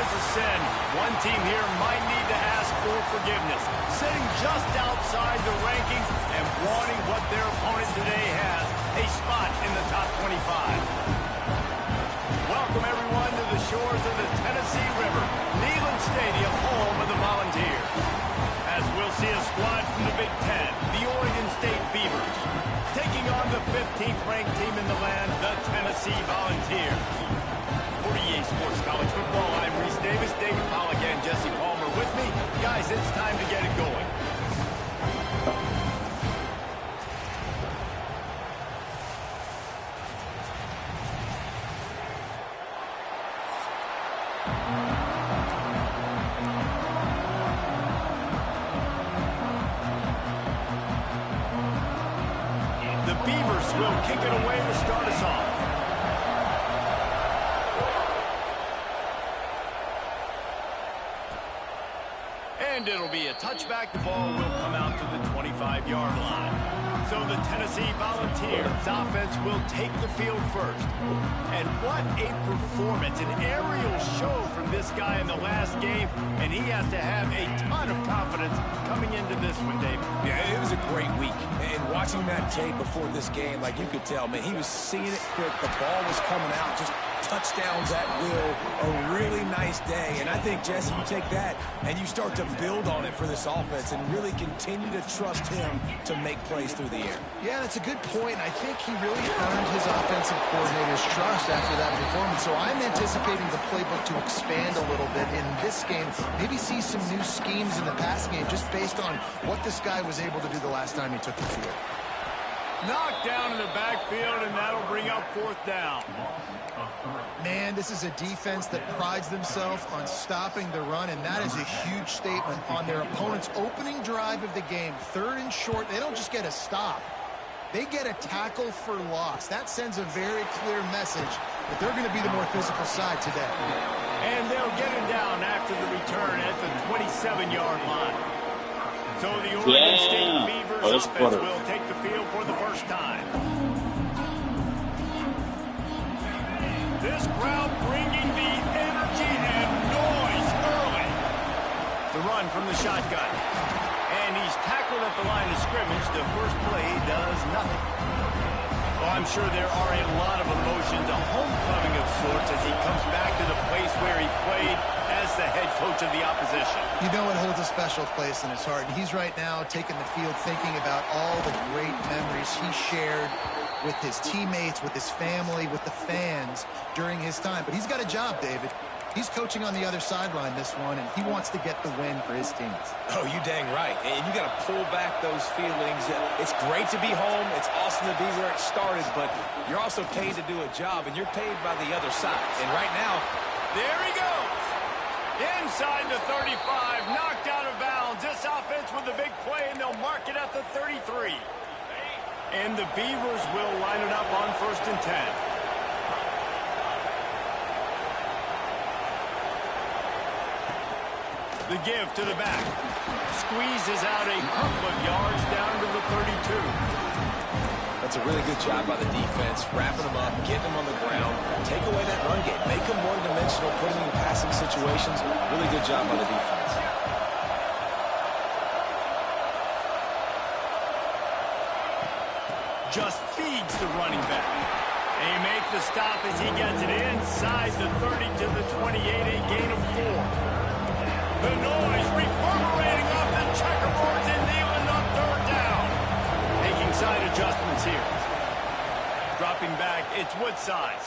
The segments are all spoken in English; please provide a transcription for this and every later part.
a sin. One team here might need to ask for forgiveness, sitting just outside the rankings and wanting what their opponent today has, a spot in the top 25. Welcome, everyone, to the shores of the Tennessee River, Neyland Stadium, home of the Volunteers. As we'll see a squad from the Big Ten, the Oregon State Beavers, taking on the 15th ranked team in the land, the Tennessee Volunteers. For EA Sports College Football, I'm Reese Davis, David Pollack, and Jesse Palmer with me. Guys, it's time to get it going. The Beavers will kick it away to start us off. And it'll be a touchback. The ball will come out to the 25-yard line. So the Tennessee Volunteers offense will take the field first. And what a performance, an aerial show from this guy in the last game. And he has to have a ton of confidence coming into this one, Dave. Yeah, it was a great week. And watching that tape before this game, like you could tell, man, he was seeing it quick. The ball was coming out, just touchdowns at will. A really nice day. And I think, Jesse, you take that and you start to build on it for this offense and really continue to trust him to make plays through the air. Yeah, that's a good point. I think he really earned his offensive coordinator's trust after that performance. So I'm anticipating the playbook to expand a little bit in this game. Maybe see some new schemes in the passing game just based on what this guy was able to do the last time he took the field. Knocked down in the backfield, and that'll bring up fourth down. Man, this is a defense that prides themselves on stopping the run, and that is a huge statement on their opponent's opening drive of the game. Third and short, they don't just get a stop. They get a tackle for loss. That sends a very clear message that they're going to be the more physical side today. And they'll get him down after the return at the 27-yard line. So the Oregon State Beavers offense will take the field for the first time. This crowd bringing the energy and noise early. The run from the shotgun. And he's tackled at the line of scrimmage. The first play does nothing. Well, I'm sure there are a lot of emotions, a homecoming of sorts as he comes back to the place where he played as the head coach of the opposition. You know it holds a special place in his heart, and he's right now taking the field thinking about all the great memories he shared with his teammates, with his family, with the fans during his time. But he's got a job, David. He's coaching on the other sideline this one, and he wants to get the win for his teams. Oh, you dang right. And you got to pull back those feelings. It's great to be home. It's awesome to be where it started, but you're also paid to do a job, and you're paid by the other side. And right now, there he goes. Inside the 35, knocked out of bounds. This offense with a big play, and they'll mark it at the 33. And the Beavers will line it up on 1st and 10. The give to the back. Squeezes out a couple of yards down to the 32. That's a really good job by the defense, wrapping them up, getting them on the ground, take away that run game, make them one-dimensional, put them in passing situations. Really good job by the defense. Just feeds the running back. They make the stop as he gets it inside the 30 to the 28, a gain of 4. The noise reverberating off the checkerboards and Neyland on 3rd down. Making side adjustments here. Dropping back, it's Woodside.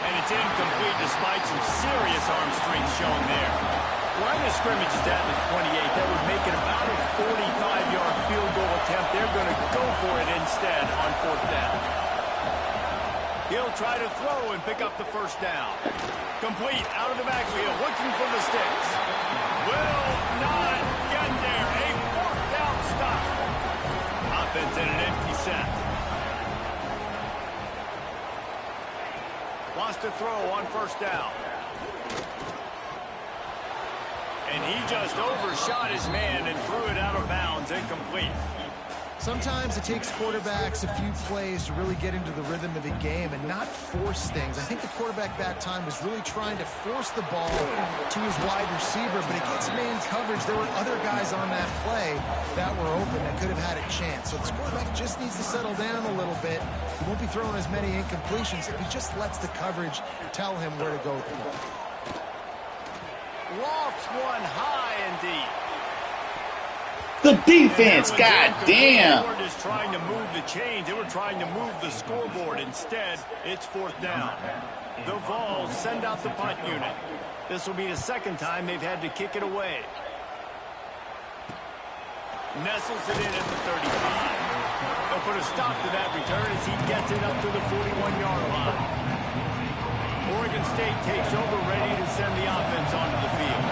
And it's incomplete despite some serious arm strength shown there. Line of scrimmage is at the 28. That would make it about a 45-yard field goal attempt. They're going to go for it instead on 4th down. He'll try to throw and pick up the 1st down. Complete out of the backfield, looking for the sticks. Will not get there. A 4th down stop. Offense in an empty set. Lost a throw on 1st down. And he just overshot his man and threw it out of bounds, incomplete. Sometimes it takes quarterbacks a few plays to really get into the rhythm of the game and not force things. I think the quarterback that time was really trying to force the ball to his wide receiver, but against man coverage, there were other guys on that play that were open that could have had a chance. So this quarterback just needs to settle down a little bit. He won't be throwing as many incompletions if he just lets the coverage tell him where to go with the ball. Lofts one high and deep. The defense, goddamn. They were just trying to move the chains. They were trying to move the scoreboard. Instead, it's 4th down. The Vols send out the punt unit. This will be the second time they've had to kick it away. Nestles it in at the 35. They'll put a stop to that return as he gets it up to the 41-yard line. Oregon State takes over, ready to send the offense onto the field.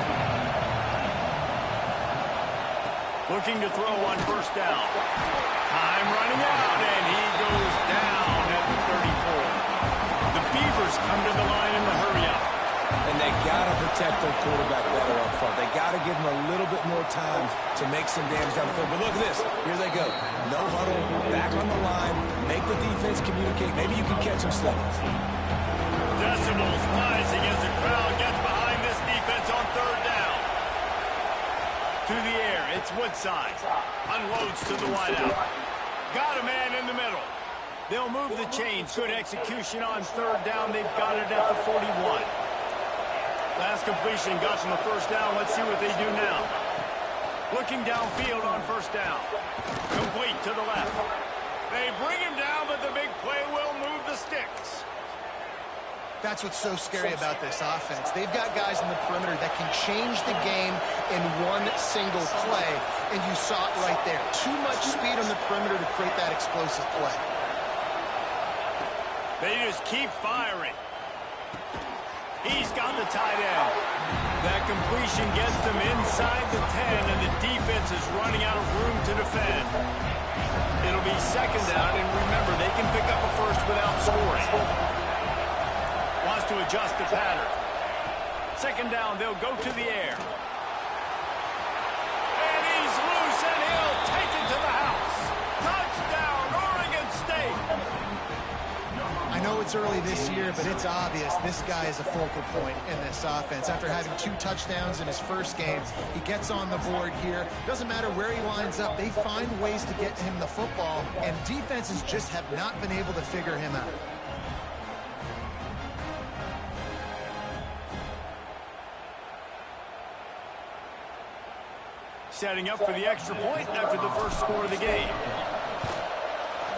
Looking to throw on 1st down. Time running out, and he goes down at the 34. The Beavers come to the line in the hurry-up. And they got to protect their quarterback better up front. They got to give him a little bit more time to make some damage down the field. But look at this. Here they go. No huddle, back on the line, make the defense communicate. Maybe you can catch them slipping. Decibels rising as the crowd gets behind this defense on 3rd down. To the air, it's Woodside. Unloads to the wideout. Got a man in the middle. They'll move the chains. Good execution on 3rd down. They've got it at the 41. Last completion got them a 1st down. Let's see what they do now. Looking downfield on 1st down. Complete to the left. They bring him down, but the big play will move the sticks. That's what's so scary about this offense. They've got guys in the perimeter that can change the game in one single play, and you saw it right there. Too much speed on the perimeter to create that explosive play. They just keep firing. He's got the tight end. That completion gets them inside the 10, and the defense is running out of room to defend. It'll be 2nd down, and remember, they can pick up a 1st without scoring. Wants to adjust the pattern. 2nd down, they'll go to the air. And he's loose, and he'll take it to the house. Touchdown, Oregon State. I know it's early this year, but it's obvious this guy is a focal point in this offense. After having 2 touchdowns in his first game, he gets on the board here. Doesn't matter where he lines up, they find ways to get him the football, and defenses just have not been able to figure him out. Setting up for the extra point after the 1st score of the game.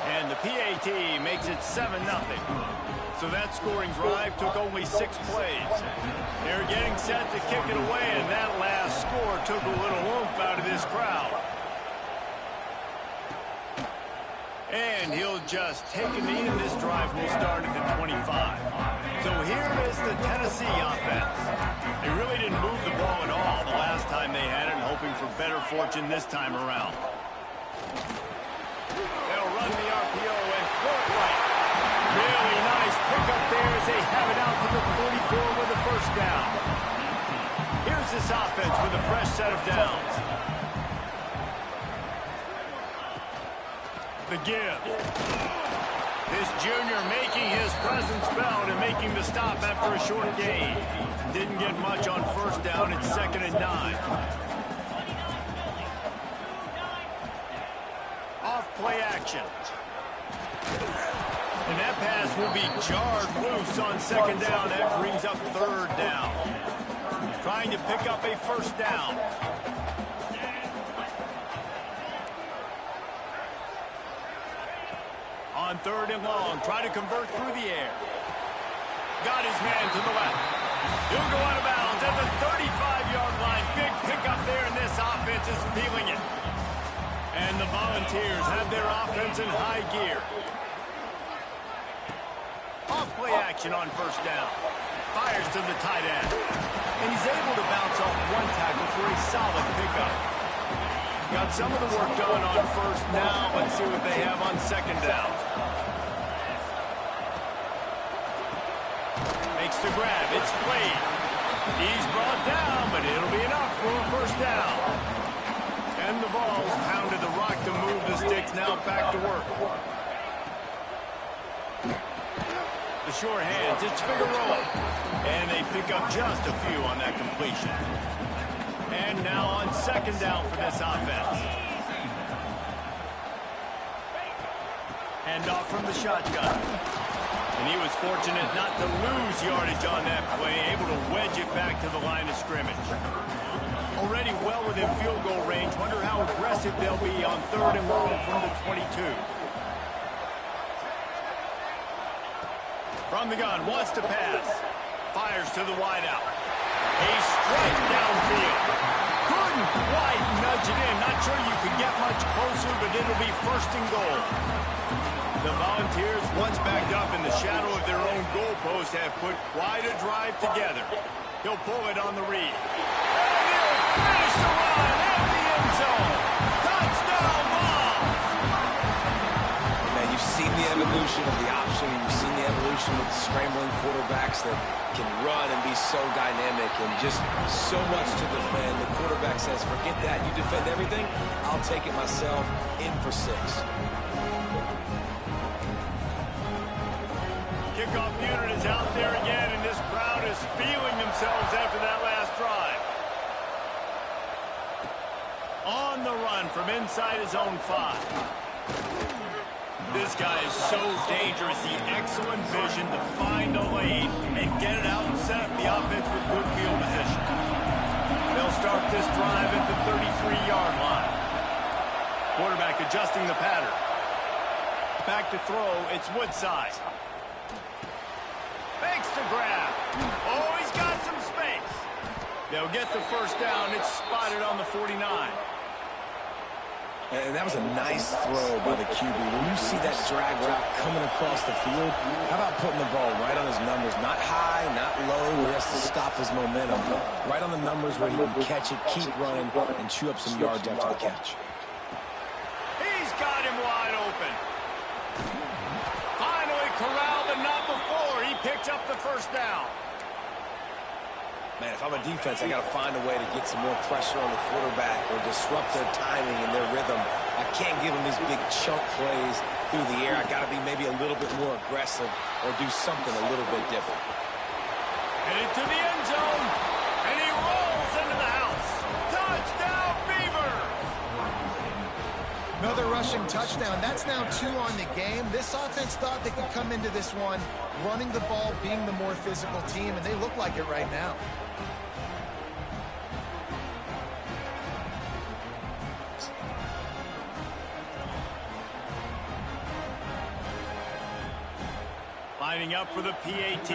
And the PAT makes it 7-0. So that scoring drive took only 6 plays. They're getting set to kick it away, and that last score took a little oomph out of this crowd. And he'll just take a knee, and this drive will start at the 25. So here is the Tennessee offense. They really didn't move the ball at all the last time they had it, hoping for better fortune this time around. They'll run the RPO and throw it right. Really nice pickup there as they have it out to the 44 with a 1st down. Here's this offense with a fresh set of downs. The give. This junior making his presence felt and making the stop after a short gain. Didn't get much on 1st down. It's 2nd and 9. Off play action. And that pass will be jarred loose on 2nd down. That brings up 3rd down. Trying to pick up a 1st down. On 3rd and long, try to convert through the air. Got his man to the left. He'll go out of bounds at the 35-yard line. Big pickup there, and this offense is feeling it. And the Volunteers have their offense in high gear. Off play action on 1st down. Fires to the tight end. And he's able to bounce off 1 tackle for a solid pickup. Got some of the work done on 1st now. Let's see what they have on 2nd down. Makes the grab. It's played. He's brought down, but it'll be enough for a 1st down. And the Vols pounded the rock to move the sticks gets now back to work. The short hands, it's Figueroa. And they pick up just a few on that completion. And now on second down for this offense. Hand off from the shotgun. And he was fortunate not to lose yardage on that play, able to wedge it back to the line of scrimmage. Already well within field goal range. Wonder how aggressive they'll be on 3rd and long from the 22. From the gun, wants to pass. Fires to the wideout. A strike downfield. Couldn't quite nudge it in. Not sure you could get much closer, but it'll be 1st and goal. The Volunteers, once backed up in the shadow of their own goalpost, have put quite a drive together. He'll pull it on the read. And he'll finish the run at the end zone. Touchdown, Vols! Man, you've seen the evolution of the option. You've seen the evolution of scrambling quarterbacks that can run and be so dynamic and just so much to defend. The quarterback says, forget that. You defend everything, I'll take it myself. In for 6. Kickoff unit is out there again, and this crowd is feeling themselves after that last drive. On the run from inside his own 5. This guy is so dangerous. The excellent vision to find a lane and get it out and set up the offense with good field position. They'll start this drive at the 33-yard line. Quarterback adjusting the pattern. Back to throw, it's Woodside. Makes the grab. Oh, he's got some space. They'll get the 1st down. It's spotted on the 49. And that was a nice throw by the QB. When you see that drag route coming across the field, how about putting the ball right on his numbers? Not high, not low, where he has to stop his momentum. Right on the numbers where he can catch it, keep running, and chew up some yards after the catch. He's got him wide open. Finally corralled, but not before. He picks up the 1st down. Man, if I'm a defense, I got to find a way to get some more pressure on the quarterback or disrupt their timing and their rhythm. I can't give them these big chunk plays through the air. I got to be maybe a little bit more aggressive or do something a little bit different. Headed to the end zone, and he rolls into the house. Touchdown, Beavers! Another rushing touchdown. That's now 2 on the game. This offense thought they could come into this one running the ball, being the more physical team, and they look like it right now. Lining up for the PAT.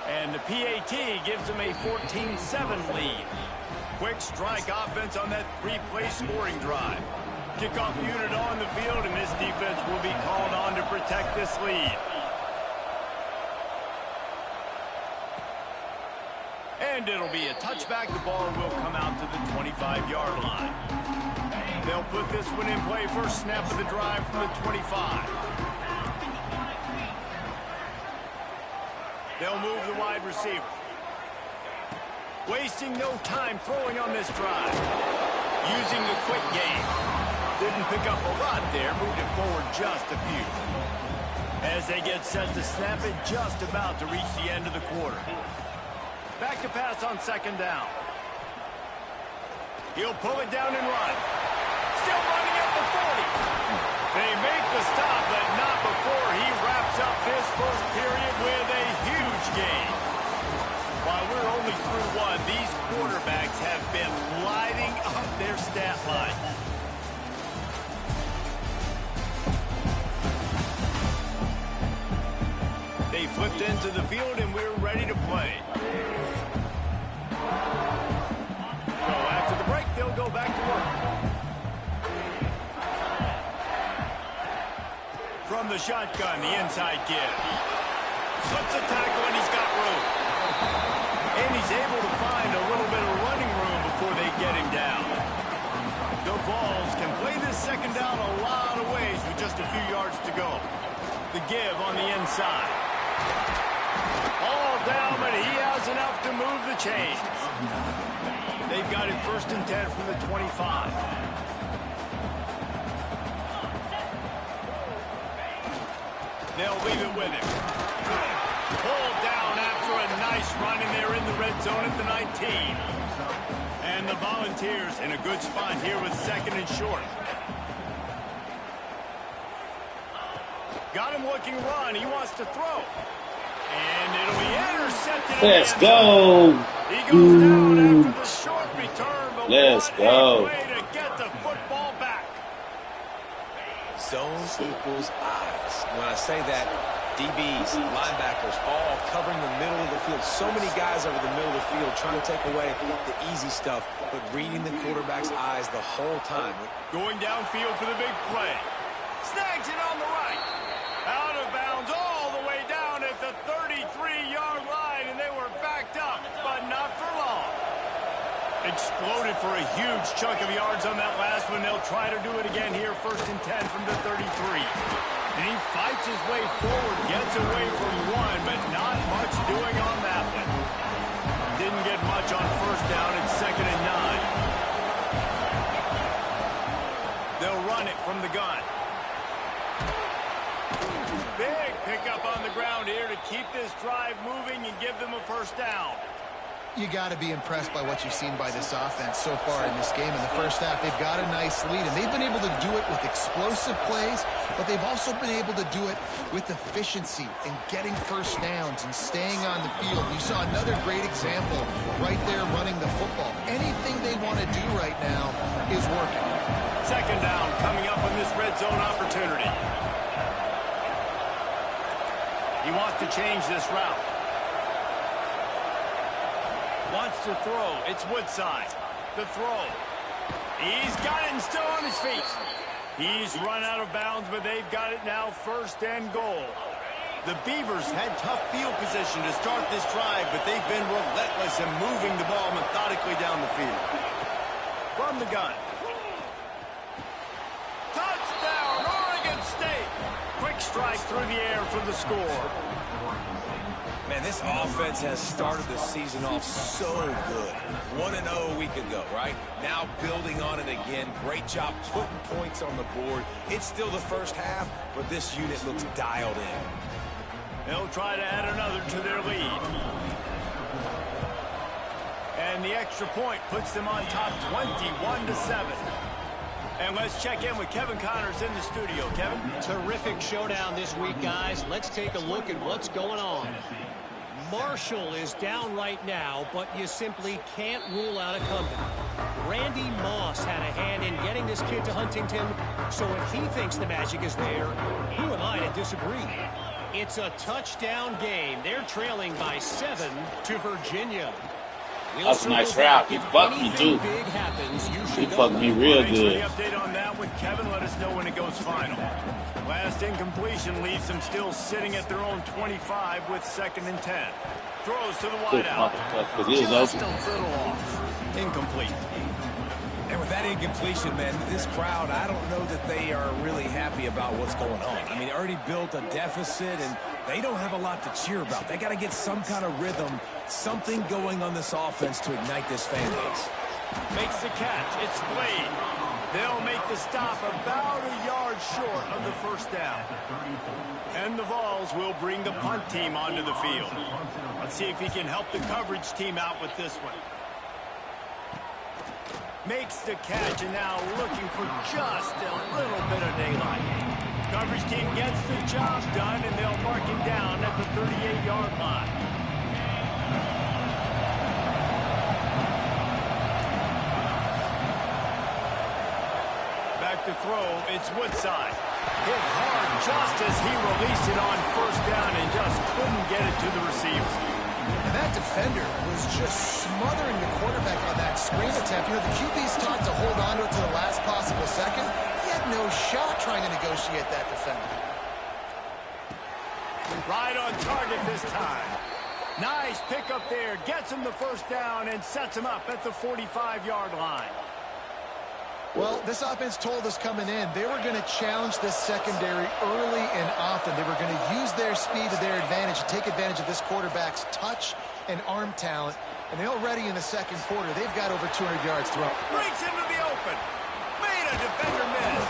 And the PAT gives them a 14-7 lead. Quick strike offense on that 3-play scoring drive. Kickoff unit on the field, and this defense will be called on to protect this lead. And it'll be a touchback. The ball will come out to the 25-yard line. They'll put this one in play. First snap of the drive from the 25. They'll move the wide receiver. Wasting no time throwing on this drive. Using the quick game. Didn't pick up a lot there. Moved it forward just a few. As they get set to snap it, just about to reach the end of the quarter. Back to pass on second down. He'll pull it down and run. Still running at the 40. They make the stop, but not before he wraps up this first period with a huge gain. While we're only through one, these quarterbacks have been lighting up their stat line. They flipped into the field, and we're ready to play. So after the break, they'll go back to work. From the shotgun, the inside kid. Slips a tackle, and he's got room. And he's able to find a little bit of running room before they get him down. The Vols can play this second down a lot of ways with just a few yards to go. The give on the inside. All down, but he has enough to move the chains. They've got it 1st and 10 from the 25. They'll leave it with him. Pulled down after a nice run, and they're in the red zone at the 19. And the Volunteers in a good spot here with 2nd and short. Got him looking run. He wants to throw. And it'll be intercepted. Let's go. He goes down after the short return, but let's go. Way to get the football back. Zone equals eyes. When I say that, DBs, linebackers, all covering the middle of the field. So many guys over the middle of the field trying to take away the easy stuff, but reading the quarterback's eyes the whole time. Going downfield for the big play. Snags it on the right. Out of bounds all the way down at the 33-yard line, and they were backed up, but not for long. Exploded for a huge chunk of yards on that last one. They'll try to do it again here, 1st and 10 from the 33. And he fights his way forward, gets away from one, but not much doing on that one. Didn't get much on 1st down. It's 2nd and 9. They'll run it from the gun. Big pickup on the ground here to keep this drive moving and give them a 1st down. You got to be impressed by what you've seen by this offense so far in this game. In the 1st half, they've got a nice lead, and they've been able to do it with explosive plays, but they've also been able to do it with efficiency and getting 1st downs and staying on the field. You saw another great example right there running the football. Anything they want to do right now is working. 2nd down coming up on this red zone opportunity. He wants to change this route. Wants to throw. It's Woodside. The throw. He's got it and still on his feet. He's run out of bounds, but they've got it now 1st and goal. The Beavers had tough field position to start this drive, but they've been relentless in moving the ball methodically down the field. From the gun. Touchdown, Oregon State. Quick strike through the air for the score. Man, this offense has started the season off so good. 1-0 a week ago, right? Now building on it again. Great job putting points on the board. It's still the 1st half, but this unit looks dialed in. They'll try to add another to their lead. And the extra point puts them on top 21-7. And let's check in with Kevin Connors in the studio. Kevin? Terrific showdown this week, guys. Let's take a look at what's going on. Marshall is down right now, but you simply can't rule out a comeback. Randy Moss had a hand in getting this kid to Huntington, so if he thinks the magic is there, who am I to disagree? It's a touchdown game. They're trailing by 7 to Virginia. That's a nice route. He fucked me, too. He fucked me real good. Thanks for the update on that with Kevin. Let us know when it goes final. Last incompletion leaves them still sitting at their own 25 with 2nd and 10. Throws to the wideout. Just a little off. Incomplete. And with that incompletion, man, this crowd, I don't know that they are really happy about what's going on. I mean, they already built a deficit, and they don't have a lot to cheer about. They got to get some kind of rhythm, something going on this offense to ignite this fan base. Makes the catch. It's Blade. They'll make the stop about a yard short of the 1st down. And the Vols will bring the punt team onto the field. Let's see if he can help the coverage team out with this one. Makes the catch, and now looking for just a little bit of daylight. Coverage team gets the job done, and they'll mark him down at the 38-yard line. Back to throw, it's Woodside. Hit hard just as he released it on 1st down and just couldn't get it to the receiver. And that defender was just smothering the quarterback on that screen attempt. You know, the QB's taught to hold on to it to the last possible second. He had no shot trying to negotiate that defender. Right on target this time. Nice pickup there. Gets him the 1st down and sets him up at the 45-yard line. Well, this offense told us coming in they were going to challenge this secondary early and often. They were going to use their speed to their advantage and take advantage of this quarterback's touch and arm talent. And they already in the second quarter, they've got over 200 yards thrown. Breaks into the open. Made a defender miss.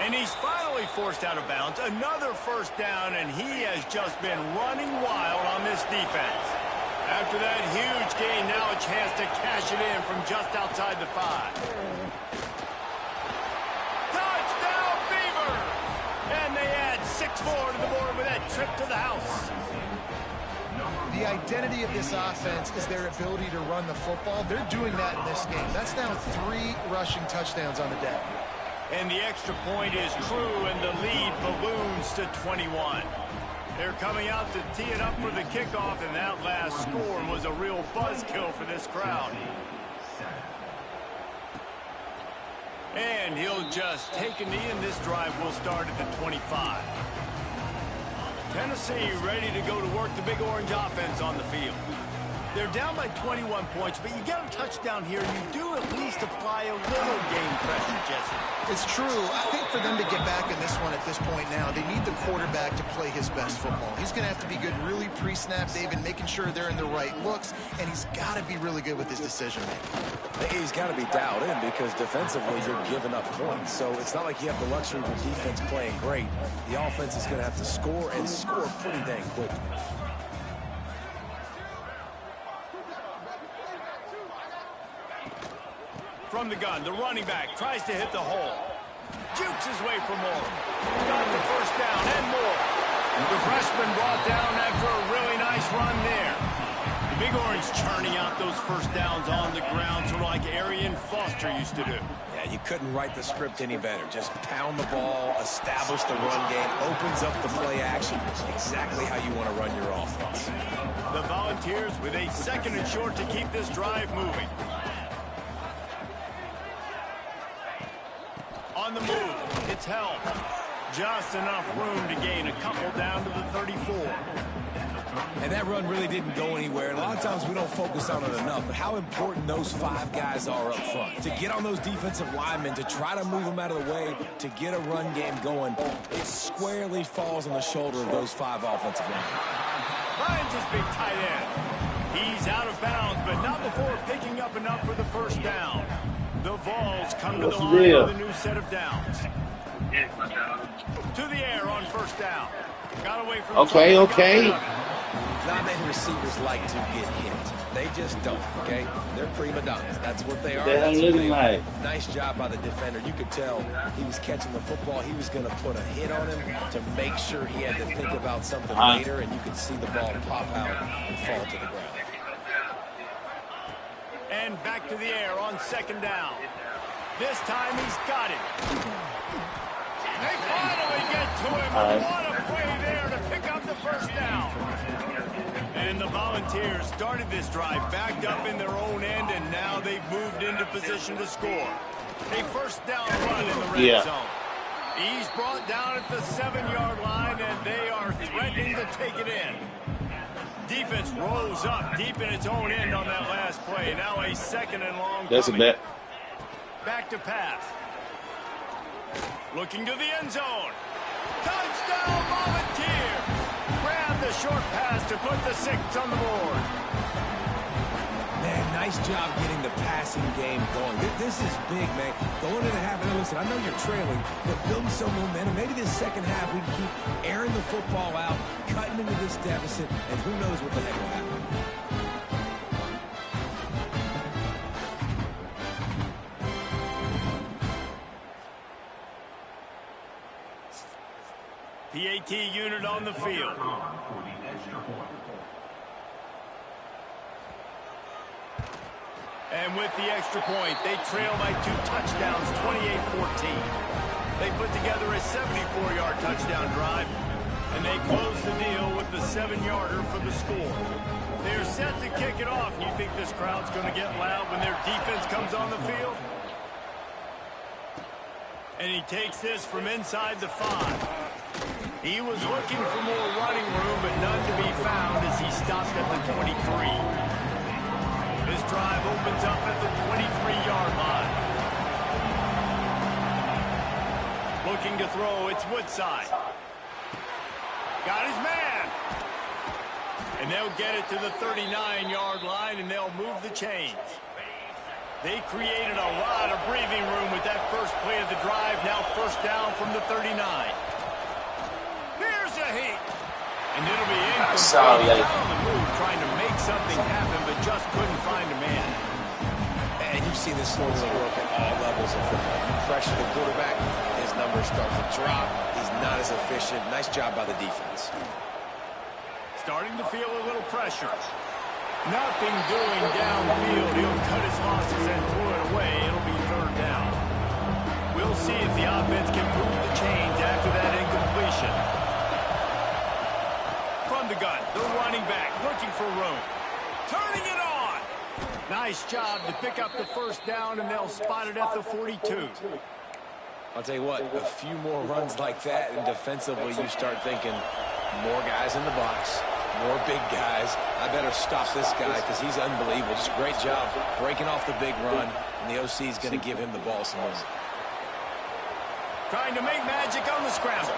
And he's finally forced out of bounds. Another first down, and he has just been running wild on this defense. After that huge gain, now a chance to cash it in from just outside the 5. Touchdown, Beavers! And they add 6 more to the board with that trip to the house. The identity of this offense is their ability to run the football. They're doing that in this game. That's now 3 rushing touchdowns on the day. And the extra point is true, and the lead balloons to 21. They're coming out to tee it up for the kickoff, and that last score was a real buzzkill for this crowd. And he'll just take a knee, and this drive will start at the 25. Tennessee ready to go to work the Big Orange offense on the field. They're down by 21 points, but you get a touchdown here, you do at least apply a little game pressure, Jesse. It's true. I think for them to get back in this one at this point now, they need the quarterback to play his best football. He's going to have to be good really pre-snap, David, making sure they're in the right looks, and he's got to be really good with his decision-making. He's got to be dialed in because defensively you're giving up points. So it's not like you have the luxury of your defense playing great. The offense is going to have to score and score pretty dang quickly. From the gun, the running back tries to hit the hole. Jukes his way for more. Got the first down and more. The freshman brought down after a really nice run there. The Big Orange churning out those first downs on the ground, sort of like Arian Foster used to do. Yeah, you couldn't write the script any better. Just pound the ball, establish the run game, opens up the play action. Exactly how you want to run your offense. The Volunteers with a 2nd and short to keep this drive moving. On the move, it's held. Just enough room to gain a couple down to the 34. And that run really didn't go anywhere. And a lot of times we don't focus on it enough, but how important those 5 guys are up front. To get on those defensive linemen, to try to move them out of the way, to get a run game going, it squarely falls on the shoulder of those 5 offensive linemen. Finds his big tight end. He's out of bounds, but not before picking up enough for the first down. The Vols come to the line with a new set of downs. To the air on first down. Got away from Okay. Not many receivers like to get hit. They just don't, okay? They're prima donnas. That's what they are. That's what they like. Nice job by the defender. You could tell he was catching the football. He was going to put a hit on him to make sure he had to think about something later, and you could see the ball pop out and fall to the ground. And back to the air on 2nd down. This time he's got it. They finally get to him. What a play there to pick up the first down. And the Volunteers started this drive backed up in their own end, and now they've moved into position to score. A first down run in the red zone. He's brought down at the 7-yard line, and they are threatening to take it in. Defense rolls up deep in its own end on that last play. Now a 2nd and long. That's coming. a bet. Back to pass. Looking to the end zone. Touchdown, Volunteer. Grab the short pass to put the 6 on the board. Man, nice job getting the passing game going. This is big, man. Going into the half, and listen, I know you're trailing, but building some momentum. Maybe this second half we can keep airing the football out, cutting into this deficit, and who knows what the heck will happen. PAT unit on the field. And with the extra point, they trail by 2 touchdowns, 28-14. They put together a 74-yard touchdown drive, and they close the deal with the 7-yarder for the score. They're set to kick it off. You think this crowd's going to get loud when their defense comes on the field? And he takes this from inside the 5. He was looking for more running room, but none to be found as he stopped at the 23. This drive opens up at the 23-yard line. Looking to throw, it's Woodside. Got his man. And they'll get it to the 39-yard line, and they'll move the chains. They created a lot of breathing room with that first play of the drive. Now first down from the 39. Here's a heat. And it'll be incomplete. On the move, trying to make something happen, but just couldn't find a man. And you've seen this formula work at all levels of football. You pressure the quarterback, his numbers start to drop. He's not as efficient. Nice job by the defense. Starting to feel a little pressure. Nothing doing downfield. He'll cut his losses and throw it away. It'll be third down. We'll see if the offense can move the chains after that incompletion. From the gun, the running back looking for room. Turning it on. Nice job to pick up the first down, and they'll spot it at the 42. I'll tell you what, a few more runs like that, and defensively you start thinking more guys in the box. More big guys. I better stop this guy because he's unbelievable. Just a great job breaking off the big run, and the OC is going to give him the ball some more. Trying to make magic on the scramble.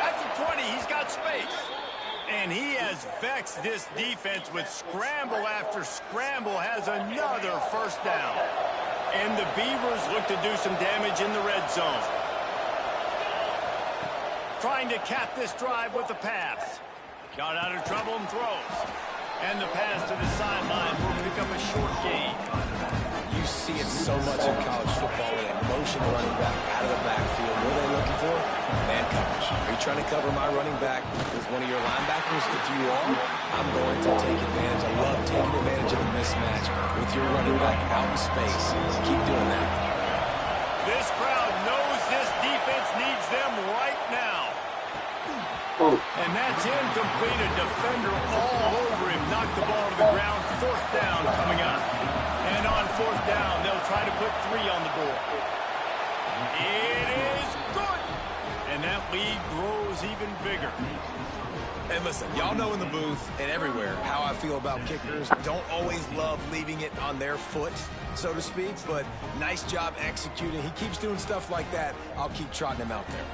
At the 20, he's got space. And he has vexed this defense with scramble after scramble, has another first down. And the Beavers look to do some damage in the red zone. Trying to cap this drive with a pass. Got out of trouble and throws. And the pass to the sideline will pick up a short gain. You see it so much in college football with a motion running back out of the backfield. What are they looking for? Man coverage. Are you trying to cover my running back with one of your linebackers? If you are, I'm going to take advantage. I love taking advantage of a mismatch with your running back out in space. Keep doing that. This crowd knows this defense needs them right now. And that's incomplete. A defender all over him. Knocked the ball to the ground. Fourth down coming up. And on fourth down, they'll try to put 3 on the board. It is good. And that lead grows even bigger. And listen, y'all know in the booth and everywhere how I feel about kickers. Don't always love leaving it on their foot, so to speak, but nice job executing. He keeps doing stuff like that. I'll keep trotting him out there.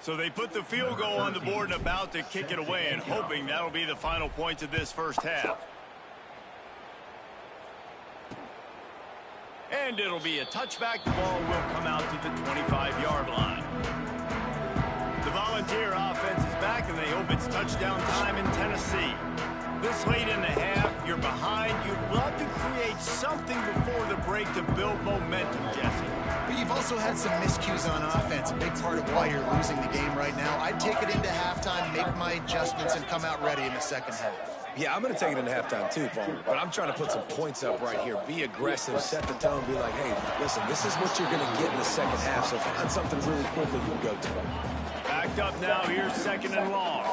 So they put the field goal on the board and about to kick it away, and hoping that'll be the final points of this first half. And it'll be a touchback. The ball will come out to the 25-yard line. The Volunteer offense is back, and they hope it's touchdown time in Tennessee. This late in the half, you're behind. You'd love to create something before the break to build momentum, Jesse. But you've also had some miscues on offense, a big part of why you're losing the game right now. I'd take it into halftime, make my adjustments, and come out ready in the second half. Yeah, I'm going to take it into halftime too, Paul. But I'm trying to put some points up right here. Be aggressive, set the tone, be like, hey, listen, this is what you're going to get in the second half, so find something really quickly you can go to. Backed up now, here's second and long.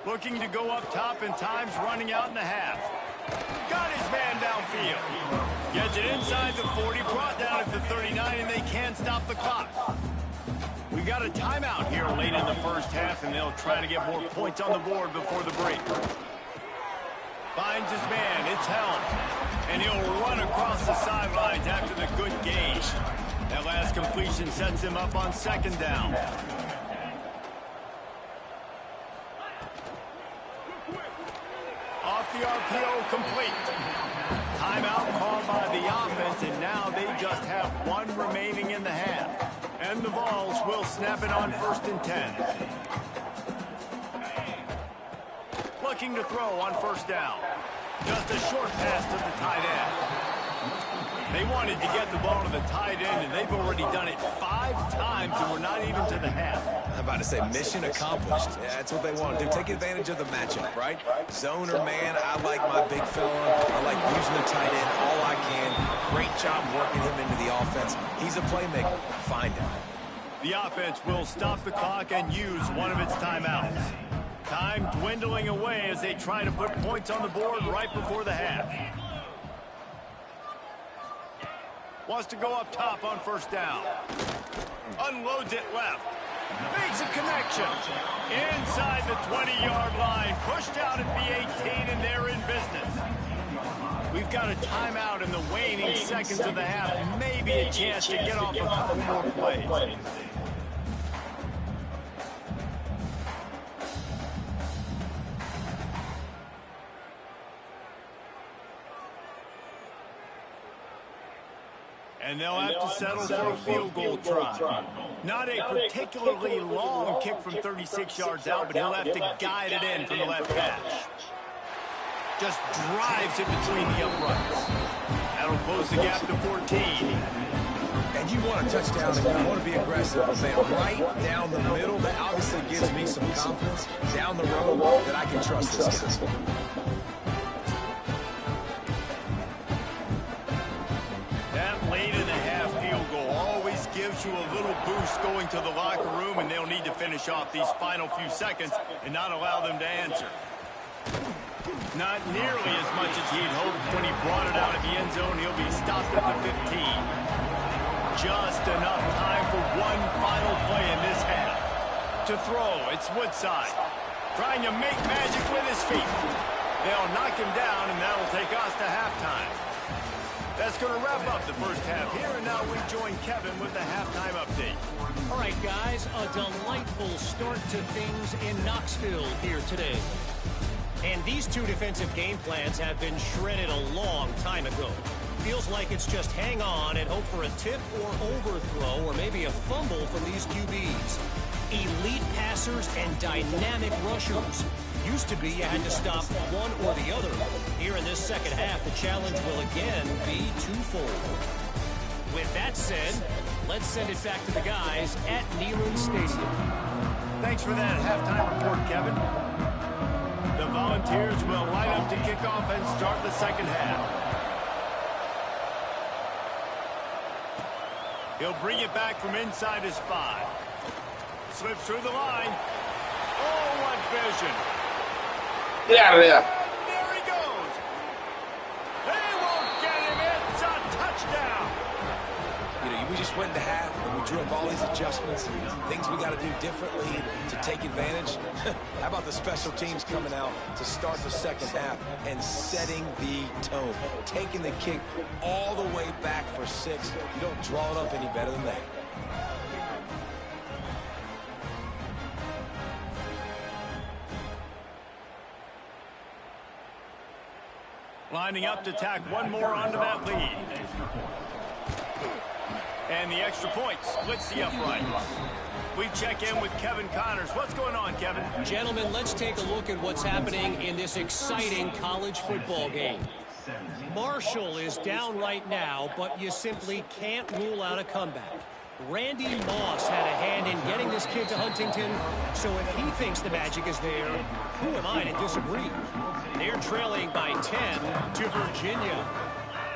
Looking to go up top, and time's running out in the half. Got his man downfield. Gets it inside the 40, brought down at the 39, and they can't stop the clock. We got a timeout here late in the first half, and they'll try to get more points on the board before the break. Finds his man, it's Helm. And he'll run across the sidelines after the good gain. That last completion sets him up on second down. Off the RPO, complete. Timeout called by the offense, and now they just have one remaining in the half. And the Vols will snap it on 1st and 10. Looking to throw on first down. Just a short pass to the tight end. They wanted to get the ball to the tight end, and they've already done it 5 times, and we're not even to the half. I'm about to say mission accomplished. Yeah, that's what they want to do. Take advantage of the matchup, right? Zone or man, I like my big fella. I like using the tight end all I can. Great job working him into the offense. He's a playmaker. Find him. The offense will stop the clock and use one of its timeouts. Time dwindling away as they try to put points on the board right before the half. Wants to go up top on first down. Unloads it left. Makes a connection. Inside the 20-yard line. Pushed out at the 18, and they're in business. We've got a timeout in the waning seconds of the half. Maybe a chance to get off a couple more plays. And they'll have to settle for a field goal try. Not a particularly long kick from 36 yards out, but he'll have to guide it in from the left hash. Just drives it between the uprights. That'll close the gap to 14. And you want a touchdown and you want to be aggressive. Man, right down the middle, that obviously gives me some confidence down the road that I can trust this guy. Gives you a little boost going to the locker room, and they'll need to finish off these final few seconds and not allow them to answer. Not nearly as much as he'd hoped when he brought it out of the end zone. He'll be stopped at the 15. Just enough time for one final play in this half. To throw, it's Woodside. Trying to make magic with his feet. They'll knock him down, and that'll take us to halftime. That's going to wrap up the first half here, and now we join Kevin with the halftime update. All right, guys, a delightful start to things in Knoxville here today. And these two defensive game plans have been shredded a long time ago. Feels like it's just hang on and hope for a tip or overthrow or maybe a fumble from these QBs. Elite passers and dynamic rushers. Used to be you had to stop one or the other. Here in this second half, the challenge will again be twofold. With that said, let's send it back to the guys at Neyland Stadium. Thanks for that halftime report, Kevin. The Volunteers will line up to kick off and start the second half. He'll bring it back from inside his 5. Slips through the line. Oh, what vision. Get out of there. And there he goes. They won't get him. It's a touchdown. You know, we just went into half and we drew up all these adjustments and things we got to do differently to take advantage. How about the special teams coming out to start the second half and setting the tone, taking the kick all the way back for 6. You don't draw it up any better than that. Lining up to tack one more onto that lead. And the extra point splits the upright. We check in with Kevin Connors. What's going on, Kevin? Gentlemen, let's take a look at what's happening in this exciting college football game. Marshall is down right now, but you simply can't rule out a comeback. Randy Moss had a hand in getting this kid to Huntington, so if he thinks the magic is there, who am I to disagree? They're trailing by 10 to Virginia.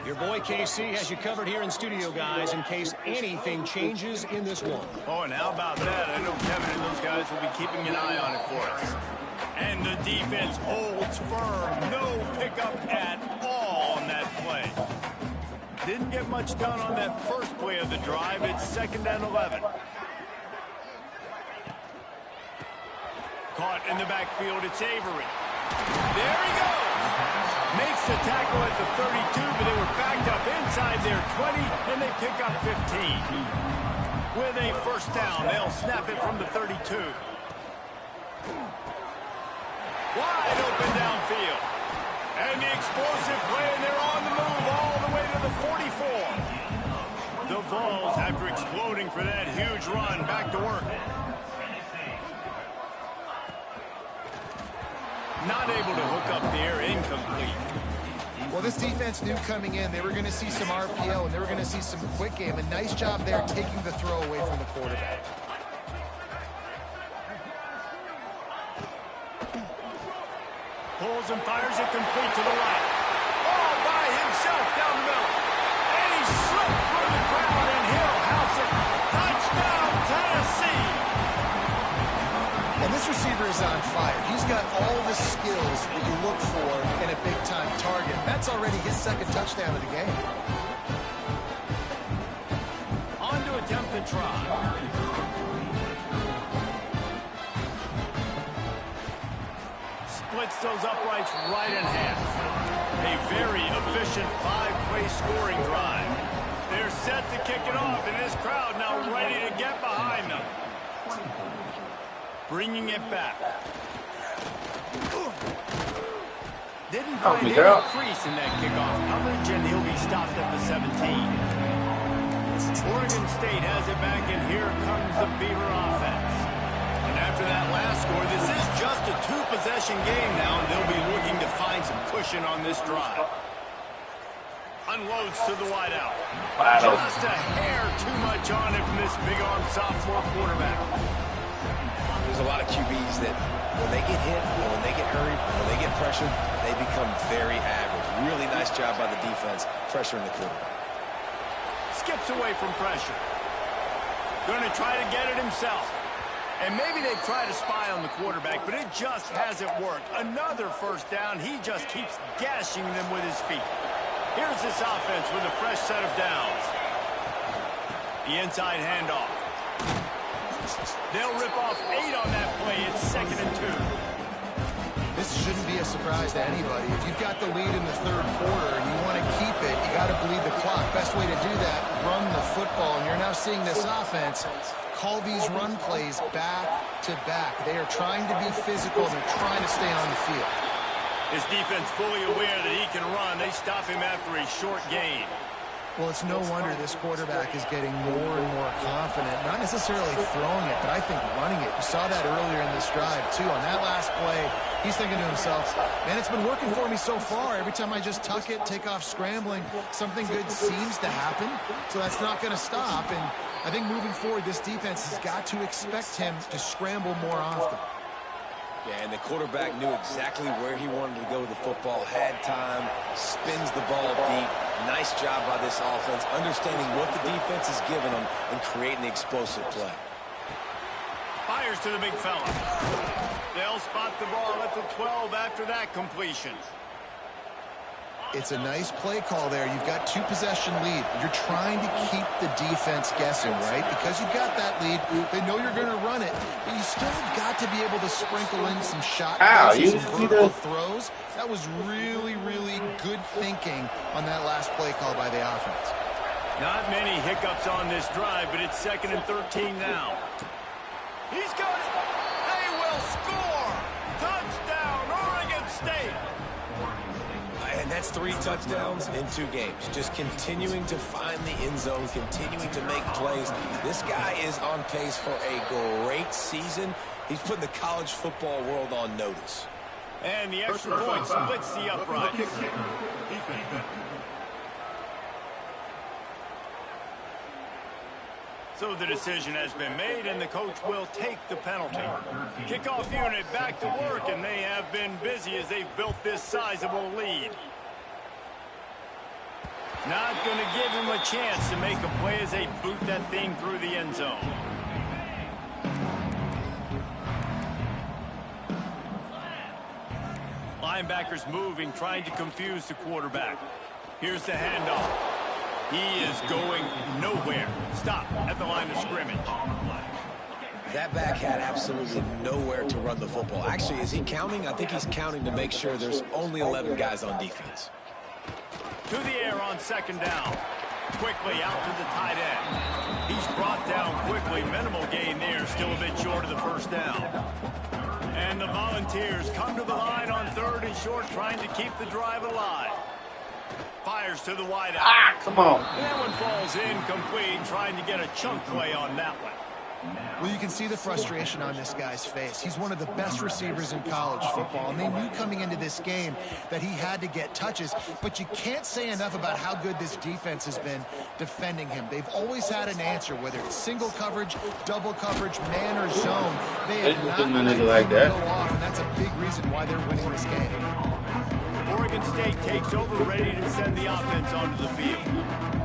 Your boy KC has you covered here in studio, guys, in case anything changes in this one. Oh, and how about that? I know Kevin and those guys will be keeping an eye on it for us. And the defense holds firm. No pickup at all on that play. Didn't get much done on that first play of the drive. It's 2nd and 11. Caught in the backfield. It's Avery. There he goes. Makes the tackle at the 32, but they were backed up inside their 20, and they pick up 15. With a first down, they'll snap it from the 32. Wide open downfield. And the explosive play, and they're on the move all the way to the 44. The Vols, after exploding for that huge run, back to work. Not able to hook up there, incomplete. Well, this defense knew coming in they were going to see some RPO and they were going to see some quick game. A nice job there taking the throw away from the quarterback. Pulls and fires it complete to the right. All by himself down the middle. And he slipped through the crowd, and he'll house it. Touchdown, Tennessee. And this receiver is on fire. He's got all the skills that you look for in a big-time target. That's already his 2nd touchdown of the game. one to attempt the try. Splits those uprights right in half. A very efficient 5-play scoring drive. They're set to kick it off, and this crowd now ready to get behind them. Bringing it back. Didn't find any crease in that kickoff coverage, and he'll be stopped at the 17. Oregon State has it back, and here comes the Beaver offense. And after that last score, this is just a 2-possession game now, and they'll be looking to find some cushion on this drive. Unloads to the wideout. Just a hair too much on it from this big-arm sophomore quarterback. There's a lot of QBs that when they get hit, when they get hurried, when they get pressured, they become very average. Really nice job by the defense pressuring the quarterback. Skips away from pressure. Going to try to get it himself. And maybe they've tried to spy on the quarterback, but it just hasn't worked. Another first down. He just keeps gashing them with his feet. Here's this offense with a fresh set of downs. The inside handoff. They'll rip off 8 on that play. It's 2nd and 2. This shouldn't be a surprise to anybody. If you've got the lead in the third quarter and you want to keep it, you got to bleed the clock. Best way to do that, run the football. And you're now seeing this offense call these run plays back to back. They are trying to be physical, and they're trying to stay on the field. His defense fully aware that he can run. They stop him after a short gain. Well, it's no wonder this quarterback is getting more and more confident. Not necessarily throwing it, but I think running it. You saw that earlier in this drive, too. On that last play, he's thinking to himself, man, it's been working for me so far. Every time I just tuck it, take off scrambling, something good seems to happen. So that's not going to stop. And I think moving forward, this defense has got to expect him to scramble more often. Yeah, and the quarterback knew exactly where he wanted to go with the football, had time, spins the ball deep. Nice job by this offense, understanding what the defense is giving them and creating the explosive play. Fires to the big fella. They'll spot the ball at the 12 after that completion. It's a nice play call there. You've got 2-possession lead. You're trying to keep the defense guessing, right? Because you've got that lead, they know you're going to run it, but you still have got to be able to sprinkle in some shot passes, some vertical throws. That was really, really good thinking on that last play call by the offense. Not many hiccups on this drive, but it's 2nd and 13 now. He's got it. They will score. Touchdown, Oregon State. And that's 3 touchdowns in 2 games. Just continuing to find the end zone, continuing to make plays. This guy is on pace for a great season. He's putting the college football world on notice. And the extra point splits the uprights. So the decision has been made, and the coach will take the penalty. Kickoff unit back to work, and they have been busy as they've built this sizable lead. Not going to give him a chance to make a play as they boot that thing through the end zone. Linebackers moving, trying to confuse the quarterback. Here's the handoff. He is going nowhere. Stop at the line of scrimmage. That back had absolutely nowhere to run the football. Actually, is he counting? I think he's counting to make sure there's only 11 guys on defense. To the air on 2nd down. Quickly out to the tight end. He's brought down quickly. Minimal gain there. Still a bit short of the first down. And the Volunteers come to the line on 3rd and short, trying to keep the drive alive. Fires to the wideout. Ah, come on. That one falls incomplete, trying to get a chunk play on that one. Well, you can see the frustration on this guy's face. He's one of the best receivers in college football, and they knew coming into this game that he had to get touches, but you can't say enough about how good this defense has been defending him. They've always had an answer, whether it's single coverage, double coverage, man or zone. They have not let him go off, and that's a big reason why they're winning this game. Oregon Oregon State takes over, ready to send the offense onto the field.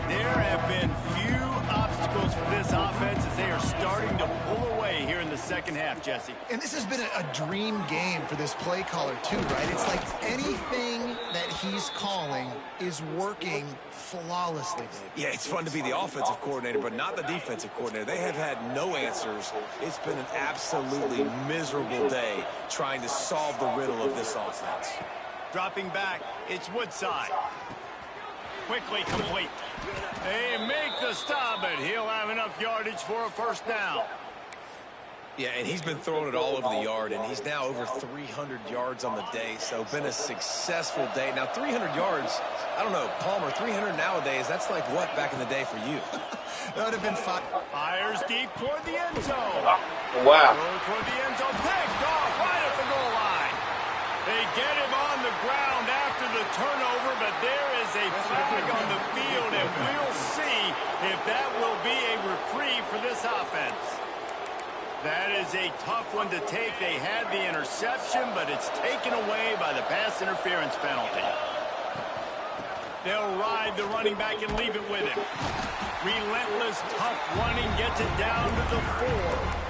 There have been few obstacles for this offense as they are starting to pull away here in the second half, Jesse. And this has been a dream game for this play caller, too, right? It's like anything that he's calling is working flawlessly. Yeah, it's fun to be the offensive coordinator, but not the defensive coordinator. They have had no answers. It's been an absolutely miserable day trying to solve the riddle of this offense. Dropping back, it's Woodside. Quickly complete. They make the stop, but he'll have enough yardage for a first down. Yeah, and he's been throwing it all over the yard, and he's now over 300 yards on the day, so been a successful day. Now, 300 yards, I don't know, Palmer, 300 nowadays, that's like what back in the day for you? That would have been fun. Fires deep toward the end zone. Wow. Throw toward the end zone. Picked off right at the goal line. They get him on the ground after the turnover, but there is a flag on the field, and we'll see if that will be a reprieve for this offense. That is a tough one to take. They had the interception, but it's taken away by the pass interference penalty. They'll ride the running back and leave it with him. Relentless, tough running gets it down to the 4.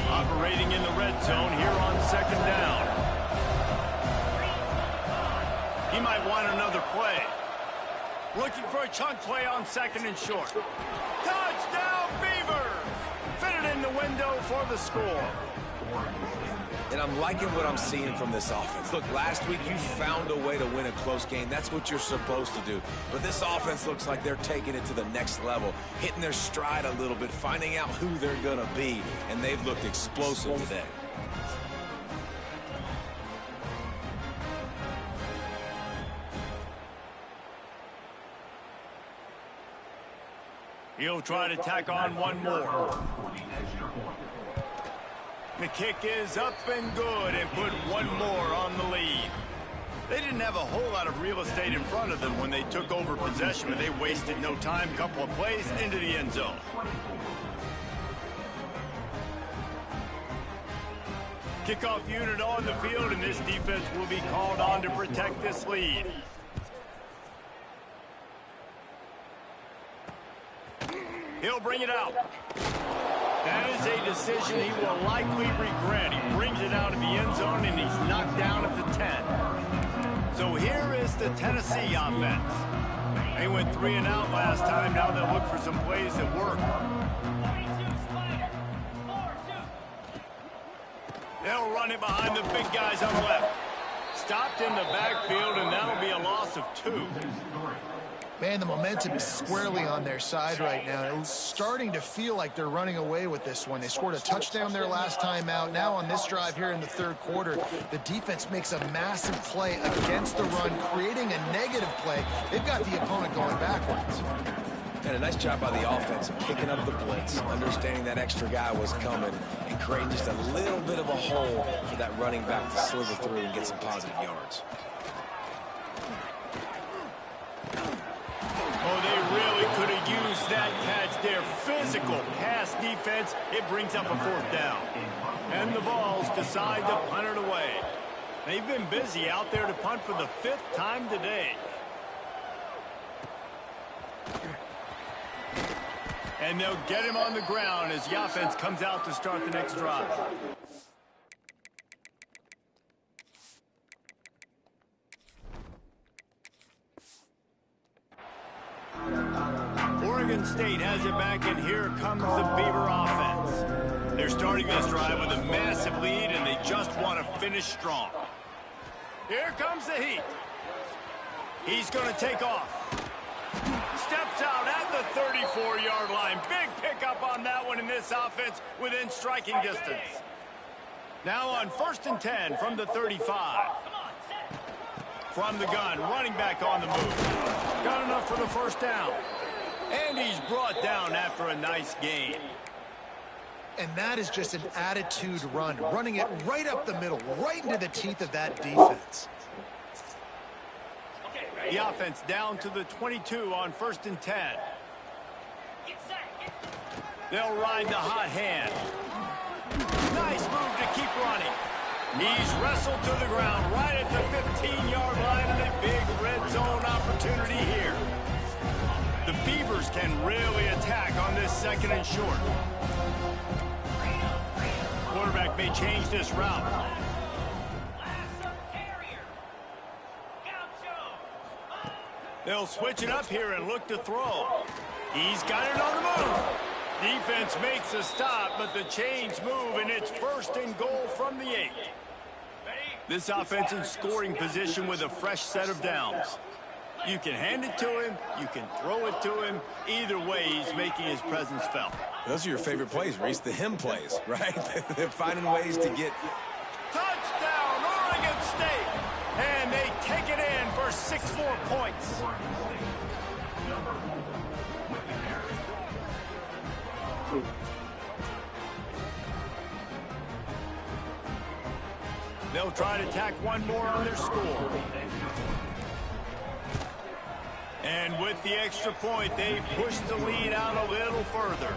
Operating in the red zone here on second down. He might want another play. Looking for a chunk play on second and short. Touchdown, Beavers! Fitted in the window for the score. And I'm liking what I'm seeing from this offense. Look, last week you found a way to win a close game. That's what you're supposed to do. But this offense looks like they're taking it to the next level, hitting their stride a little bit, finding out who they're going to be. And they've looked explosive today. He'll try to tack on one more. The kick is up and good and put one more on the lead. They didn't have a whole lot of real estate in front of them when they took over possession, but they wasted no time. Couple of plays into the end zone. Kickoff unit on the field, and this defense will be called on to protect this lead. He'll bring it out. That is a decision he will likely regret. He brings it out of the end zone, and he's knocked down at the 10. So here is the Tennessee offense. They went 3 and out last time. Now they'll look for some plays that work. They'll run it behind the big guys on the left. Stopped in the backfield, and that'll be a loss of 2. Man, the momentum is squarely on their side right now. It's starting to feel like they're running away with this one. They scored a touchdown their last time out. Now on this drive here in the third quarter, the defense makes a massive play against the run, creating a negative play. They've got the opponent going backwards. And a nice job by the offense of picking up the blitz, understanding that extra guy was coming, and creating just a little bit of a hole for that running back to slither through and get some positive yards. Oh, they really could have used that catch there. Physical pass defense. It brings up a 4th down. And the Vols decide to punt it away. They've been busy out there to punt for the 5th time today. And they'll get him on the ground as the offense comes out to start the next drive. Oregon State has it back, and here comes the Beaver offense. They're starting this drive with a massive lead, and they just want to finish strong. Here comes the heat. He's going to take off. Steps out at the 34-yard line. Big pickup on that one in this offense within striking distance. Now on 1st and 10 from the 35. From the gun, running back on the move. Got enough for the first down. And he's brought down after a nice gain. And that is just an attitude run, running it right up the middle, right into the teeth of that defense. The offense down to the 22 on 1st and 10. They'll ride the hot hand. Nice move to keep running. He's wrestled to the ground right at the 15-yard line and a big red zone opportunity here. The Beavers can really attack on this 2nd and short. Quarterback may change this route. They'll switch it up here and look to throw. He's got it on the move. Defense makes a stop, but the chains move, and it's 1st and goal from the 8. This offense in scoring position with a fresh set of downs. You can hand it to him, you can throw it to him. Either way, he's making his presence felt. Those are your favorite plays, Reese, the him plays, right? They're finding ways to get... Touchdown, Oregon State! And they take it in for 6 more points. They'll try to tack one more on their score. And with the extra point, they push the lead out a little further.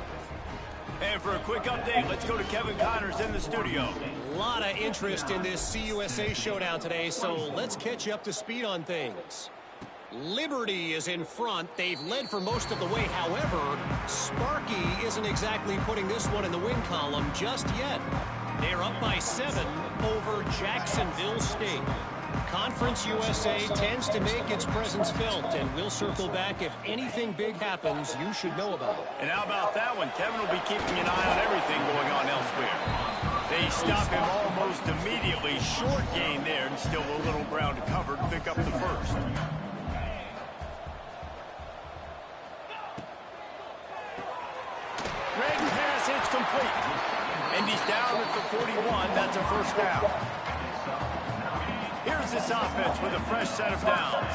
And for a quick update, let's go to Kevin Connors in the studio. A lot of interest in this CUSA showdown today, so let's catch you up to speed on things. Liberty is in front. They've led for most of the way. However, Sparky isn't exactly putting this one in the win column just yet. They're up by 7 over Jacksonville State. Conference USA tends to make its presence felt, and we'll circle back if anything big happens you should know about. And how about that one? Kevin will be keeping an eye on everything going on elsewhere. They stop him almost immediately. Short gain there, and still a little ground to cover to pick up the 1st. Red pass, it's complete. And he's down at the 41. That's a 1st down. Here's this offense with a fresh set of downs.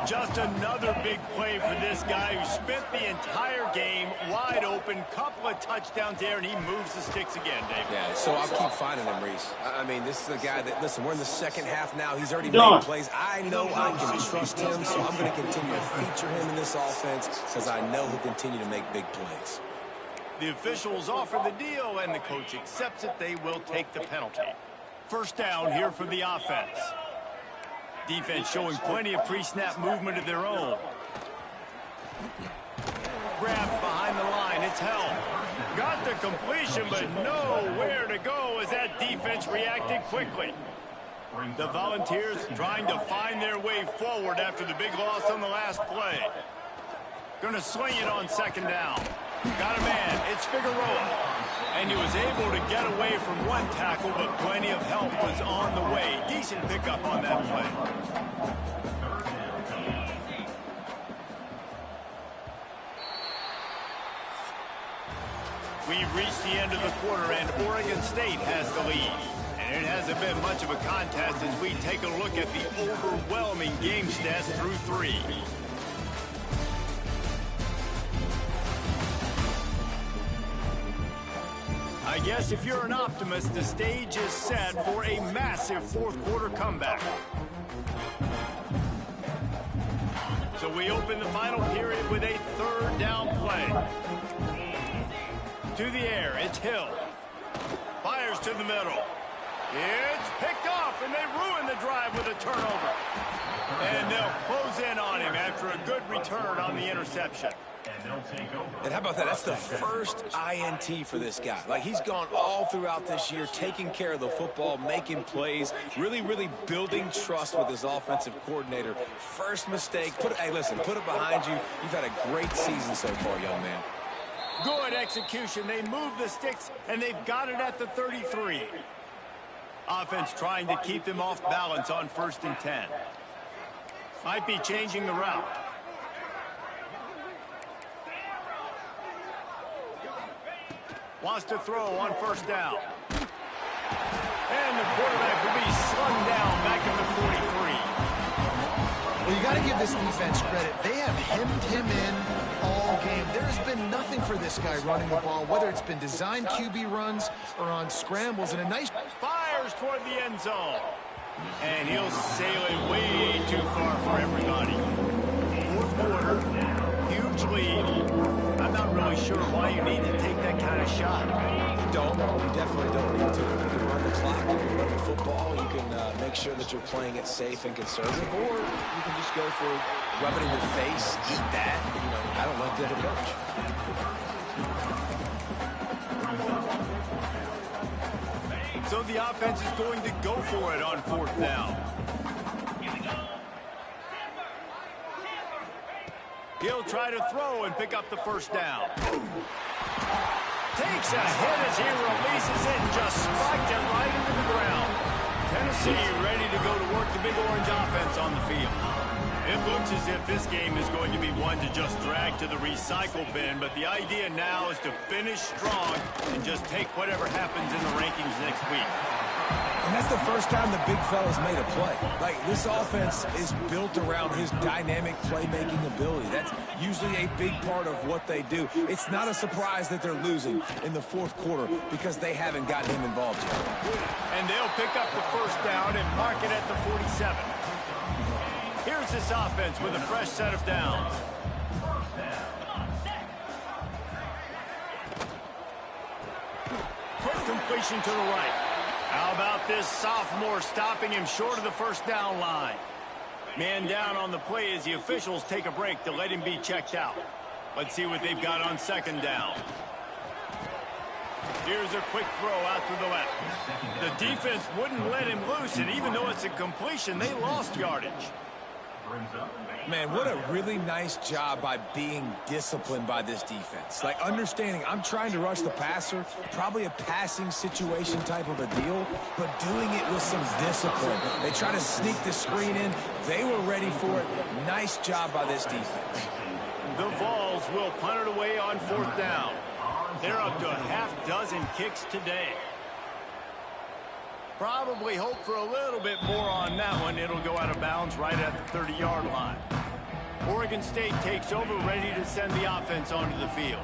Just another big play for this guy who spent the entire game wide open. Couple of touchdowns there, and he moves the sticks again, David. Yeah, so I'll keep finding him, Reese. I mean, this is a guy that, listen, we're in the 2nd half now. He's already made plays. I know I can trust him, so I'm going to continue to feature him in this offense because I know he'll continue to make big plays. The officials offer the deal, and the coach accepts it. They will take the penalty. 1st down here for the offense. Defense showing plenty of pre-snap movement of their own. Grabbed behind the line. It's held. Got the completion, but nowhere to go as that defense reacted quickly. The Volunteers trying to find their way forward after the big loss on the last play. Going to swing it on 2nd down. Got a man. It's Figueroa. And he was able to get away from one tackle, but plenty of help was on the way. Decent pickup on that play. We've reached the end of the quarter, and Oregon State has the lead. And it hasn't been much of a contest as we take a look at the overwhelming game stats through 3. I guess if you're an optimist, the stage is set for a massive 4th quarter comeback. So we open the final period with a 3rd down play. To the air, it's Hill. Fires to the middle. It's picked off, and they ruin the drive with a turnover. And they'll close in on him after a good return on the interception. And how about that? That's the 1st INT for this guy. Like, he's gone all throughout this year, taking care of the football, making plays, really, really building trust with his offensive coordinator. 1st mistake. Hey, listen, put it behind you. You've had a great season so far, young man. Good execution. They move the sticks, and they've got it at the 33. Offense trying to keep them off balance on 1st and 10. Might be changing the route. Wants to throw on 1st down. And the quarterback will be slung down back at the 43. Well, you got to give this defense credit. They have hemmed him in all game. There has been nothing for this guy running the ball, whether it's been designed QB runs or on scrambles. And a nice... Fires toward the end zone. And he'll sail it way too far for everybody. 4th quarter, huge lead. I'm not really sure why you need to take that kind of shot. You don't. You definitely don't need to. You can run the clock when you're running football. You can make sure that you're playing it safe and conservative, or you can just go for rub it in your face, eat that. You know, I don't like the other approach. So the offense is going to go for it on 4th down. He'll try to throw and pick up the 1st down. Takes a hit as he releases it and just spiked it right into the ground. Tennessee ready to go to work the Big Orange offense on the field. It looks as if this game is going to be one to just drag to the recycle bin, but the idea now is to finish strong and just take whatever happens in the rankings next week. And that's the first time the big fella's made a play. Like, this offense is built around his dynamic playmaking ability. That's usually a big part of what they do. It's not a surprise that they're losing in the 4th quarter because they haven't gotten him involved yet. And they'll pick up the 1st down and mark it at the 47. Here's this offense with a fresh set of downs. Quick completion to the right. How about this sophomore stopping him short of the 1st down line? Man down on the play as the officials take a break to let him be checked out. Let's see what they've got on 2nd down. Here's a quick throw out to the left. The defense wouldn't let him loose, and even though it's a completion, they lost yardage. Man, what a really nice job by being disciplined by this defense. Like, understanding I'm trying to rush the passer, probably a passing situation type of a deal, but doing it with some discipline. They try to sneak the screen in. They were ready for it. Nice job by this defense. The Vols will punt it away on 4th down. They're up to a half-dozen kicks today. Probably hope for a little bit more on that one. It'll go out of bounds right at the 30-yard line. Oregon State takes over, ready to send the offense onto the field.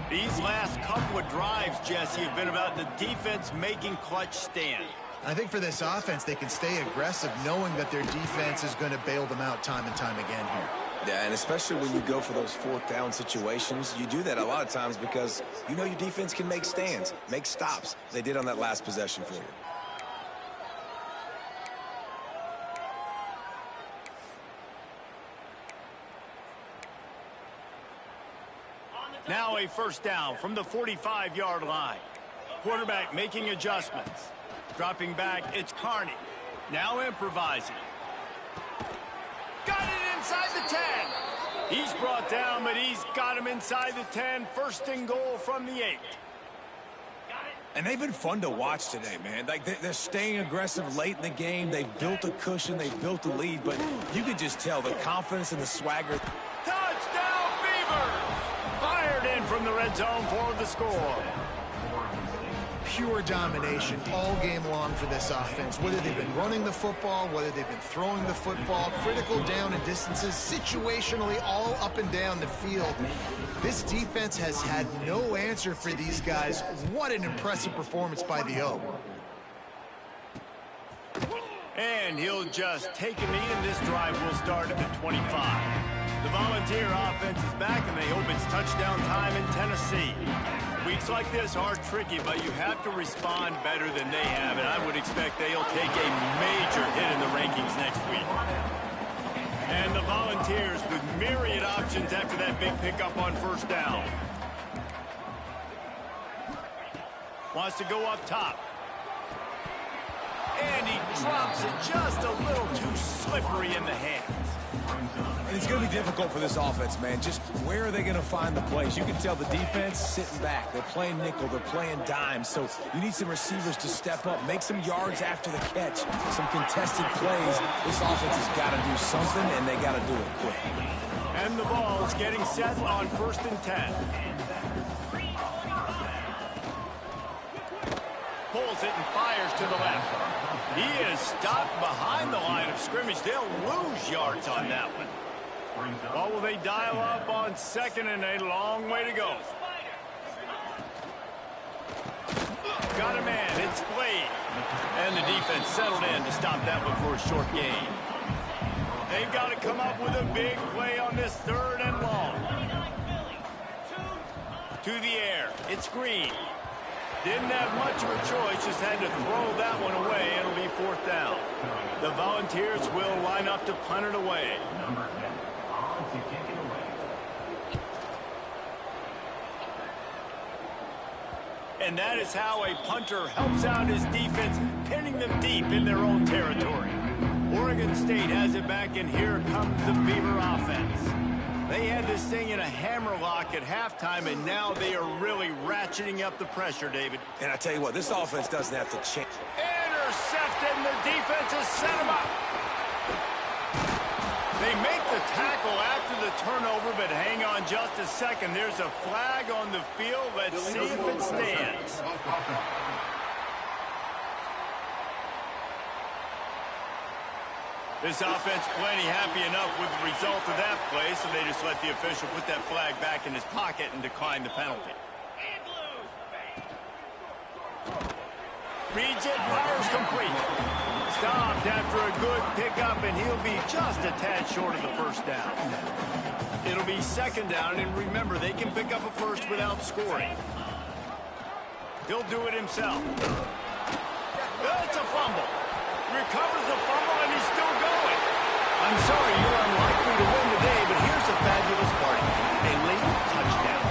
These last couple of drives, Jesse, have been about the defense making clutch stand. I think for this offense, they can stay aggressive knowing that their defense is going to bail them out time and time again here. Yeah, and especially when you go for those 4th down situations, you do that a lot of times because you know your defense can make stands, make stops. They did on that last possession for you. Now a 1st down from the 45-yard line. Quarterback making adjustments. Dropping back, it's Carney. Now improvising. Got it inside the 10. He's brought down, but he's got him inside the 10. 1st and goal from the 8. And they've been fun to watch today, man. Like, they're staying aggressive late in the game. They've built a cushion. They've built a lead. But you could just tell the confidence and the swagger. Touchdown, Beavers! Fired in from the red zone for the score. Pure domination all game long for this offense. Whether they've been running the football, whether they've been throwing the football, critical down and distances, situationally all up and down the field. This defense has had no answer for these guys. What an impressive performance by the O. And he'll just take a knee, and this drive will start at the 25. The Volunteer offense is back, and they hope it's touchdown time in Tennessee. Weeks like this are tricky, but you have to respond better than they have, and I would expect they'll take a major hit in the rankings next week. And the Volunteers with myriad options after that big pickup on 1st down. Wants to go up top. And he drops it just a little too slippery in the hands. And it's going to be difficult for this offense, man. Just where are they going to find the plays? You can tell the defense sitting back. They're playing nickel. They're playing dime. So you need some receivers to step up, make some yards after the catch, some contested plays. This offense has got to do something, and they got to do it quick. And the ball's getting set on 1st and 10. Pulls it and fires to the left. He is stopped behind the line of scrimmage. They'll lose yards on that one. What will they dial up on 2nd and a long way to go? Got a man. It's Blade. And the defense settled in to stop that one for a short gain. They've got to come up with a big play on this 3rd and long. To the air. It's Green. Didn't have much of a choice, just had to throw that one away. It'll be 4th down. The Volunteers will line up to punt it away. And that is how a punter helps out his defense, pinning them deep in their own territory. Oregon State has it back, and here comes the Beaver offense. They had this thing in a hammerlock at halftime, and now they are really ratcheting up the pressure, David. And I tell you what, this offense doesn't have to change. Intercepted, and the defense has set him up. They make the tackle after the turnover, but hang on just a second. There's a flag on the field. Let's see if it stands. This offense plenty happy enough with the result of that play, so they just let the official put that flag back in his pocket and decline the penalty. Reads it, fires complete. Stopped after a good pickup, and he'll be just a tad short of the 1st down. It'll be 2nd down, and remember, they can pick up a 1st without scoring. He'll do it himself. That's a fumble. Recovers the fumble, and he's still going. I'm sorry, you're unlikely to win today, but here's a fabulous part. A late touchdown.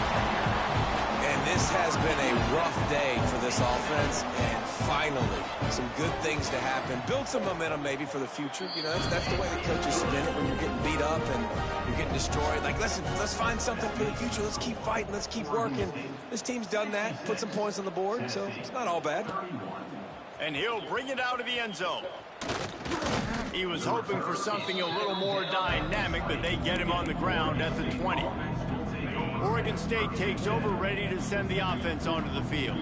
And this has been a rough day for this offense, and finally, some good things to happen. Build some momentum maybe for the future. You know, that's the way the coaches spin it when you're getting beat up and you're getting destroyed. Like, listen, let's find something for the future. Let's keep fighting. Let's keep working. This team's done that, put some points on the board, so it's not all bad. And he'll bring it out of the end zone. He was hoping for something a little more dynamic, but they get him on the ground at the 20. Oregon State takes over, ready to send the offense onto the field.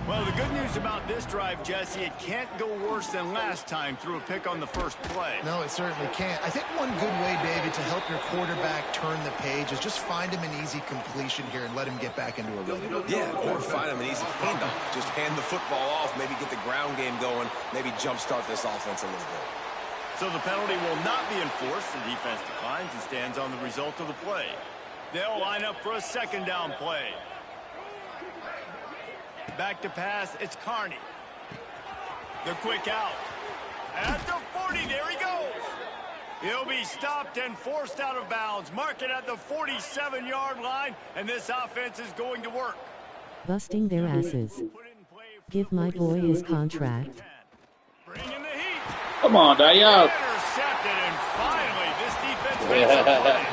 Well, the good news about this drive, Jesse, it can't go worse than last time through a pick on the 1st play. No, it certainly can't. I think one good way, David, to help your quarterback turn the page is just find him an easy completion here and let him get back into a rhythm. Yeah, or find him an easy handoff. Just hand the football off, maybe get the ground game going, maybe jumpstart this offense a little bit. So the penalty will not be enforced. The defense declines and stands on the result of the play. They'll line up for a 2nd down play. Back to pass, it's Carney. The quick out. At the 40, there he goes. He'll be stopped and forced out of bounds. Mark it at the 47-yard line, and this offense is going to work. Busting their asses. Give my boy his contract. Bring in the heat. Come on, Dayal. Intercepted, and finally, this defense makes a play.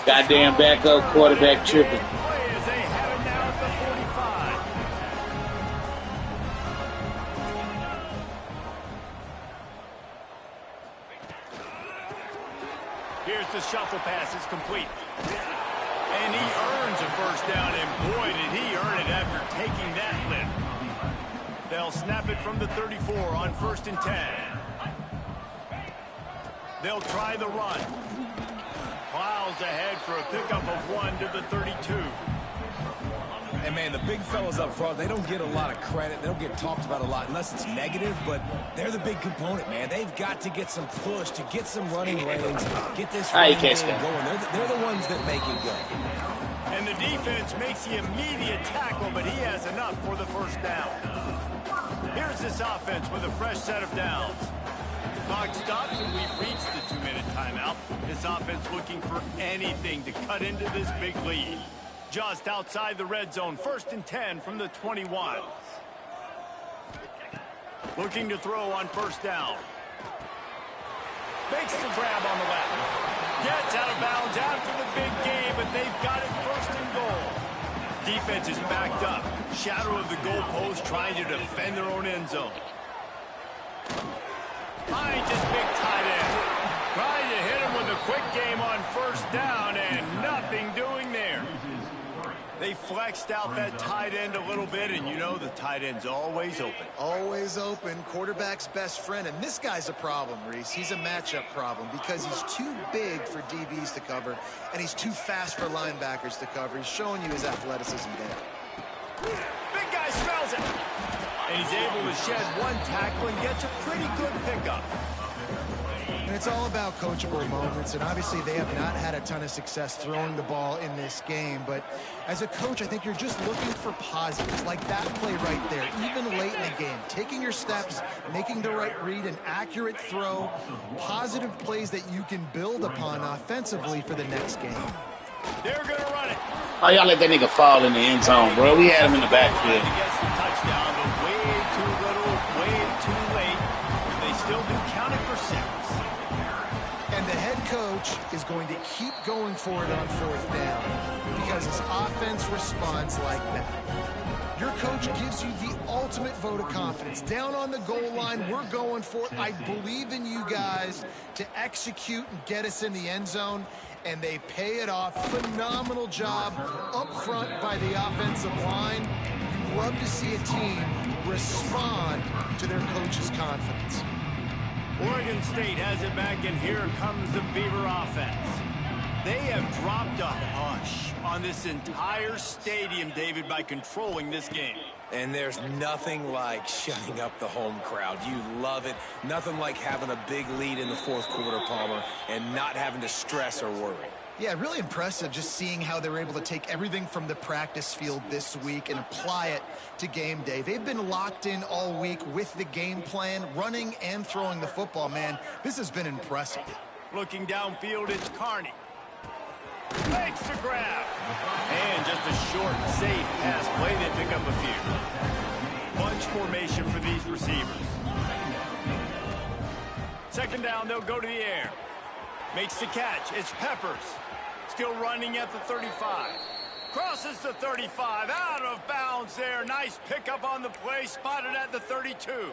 Goddamn backup quarterback tripping. As they have it now at the 45. Here's the shuffle pass. It's complete. And he earns a 1st down, and boy, did he earn it after taking that lift. They'll snap it from the 34 on 1st and 10. They'll try the run. Plows ahead for a pickup of 1 to the 32. And, man, the big fellas up front, they don't get a lot of credit. They don't get talked about a lot unless it's negative, but they're the big component, man. They've got to get some push, to get some running lanes, get this running game going. They're the ones that make it go. And the defense makes the immediate tackle, but he has enough for the 1st down. Here's this offense with a fresh set of downs. Clock stops, and we've reached the 2-minute timeout. This offense looking for anything to cut into this big lead. Just outside the red zone, 1st and 10 from the 21. Looking to throw on 1st down. Makes the grab on the left. Gets out of bounds after the big game, but they've got it 1st and goal. Defense is backed up. Shadow of the goalpost, trying to defend their own end zone. Finds his big tight end. Trying to hit him with a quick game on 1st down, and nothing doing there. They flexed out that tight end a little bit, and you know the tight end's always open. Always open. Quarterback's best friend. And this guy's a problem, Reese. He's a matchup problem because he's too big for DBs to cover, and he's too fast for linebackers to cover. He's showing you his athleticism there. Big guy smells it. And he's able to shed 1 tackle and gets a pretty good pickup. it's all about coachable moments, and obviously they have not had a ton of success throwing the ball in this game. But as a coach, I think you're just looking for positives, like that play right there, even late in the game. Taking your steps, making the right read, an accurate throw, positive plays that you can build upon offensively for the next game. They're going to run it. Oh, y'all let that nigga fall in the end zone, bro. We had him in the backfield. He gets the touchdown, but way too little, way too late. They still do count it for 6. And the head coach is going to keep going for it on 4th down because his offense responds like that. Your coach gives you the ultimate vote of confidence. Down on the goal line, we're going for it. I believe in you guys to execute and get us in the end zone. And they pay it off. Phenomenal job up front by the offensive line. You love to see a team respond to their coach's confidence. Oregon State has it back, and here comes the Beaver offense. They have dropped a hush on this entire stadium, David, by controlling this game. And there's nothing like shutting up the home crowd. You love it. Nothing like having a big lead in the 4th quarter, Palmer, and not having to stress or worry. Yeah, really impressive just seeing how they were able to take everything from the practice field this week and apply it to game day. They've been locked in all week with the game plan, running and throwing the football, man. This has been impressive. Looking downfield, it's Carney. Makes the grab. And just a short, safe pass play. They pick up a few. Bunch formation for these receivers. 2nd down, they'll go to the air. Makes the catch. It's Peppers. Still running at the 35. Crosses the 35. Out of bounds there. Nice pickup on the play. Spotted at the 32.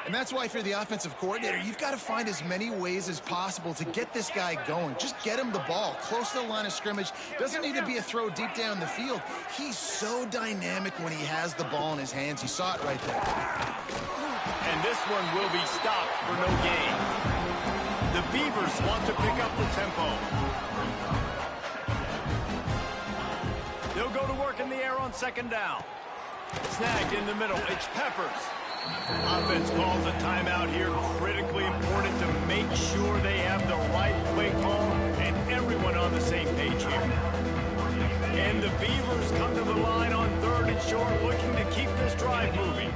And that's why if you're the offensive coordinator, you've got to find as many ways as possible to get this guy going. Just get him the ball close to the line of scrimmage. Doesn't need to be a throw deep down the field. He's so dynamic when he has the ball in his hands. You saw it right there. And this one will be stopped for no gain. The Beavers want to pick up the tempo. They'll go to work in the air on 2nd down. Snagged in the middle. It's Peppers. Offense calls a timeout here. Critically important to make sure they have the right play call and everyone on the same page here. And the Beavers come to the line on 3rd and short, looking to keep this drive moving.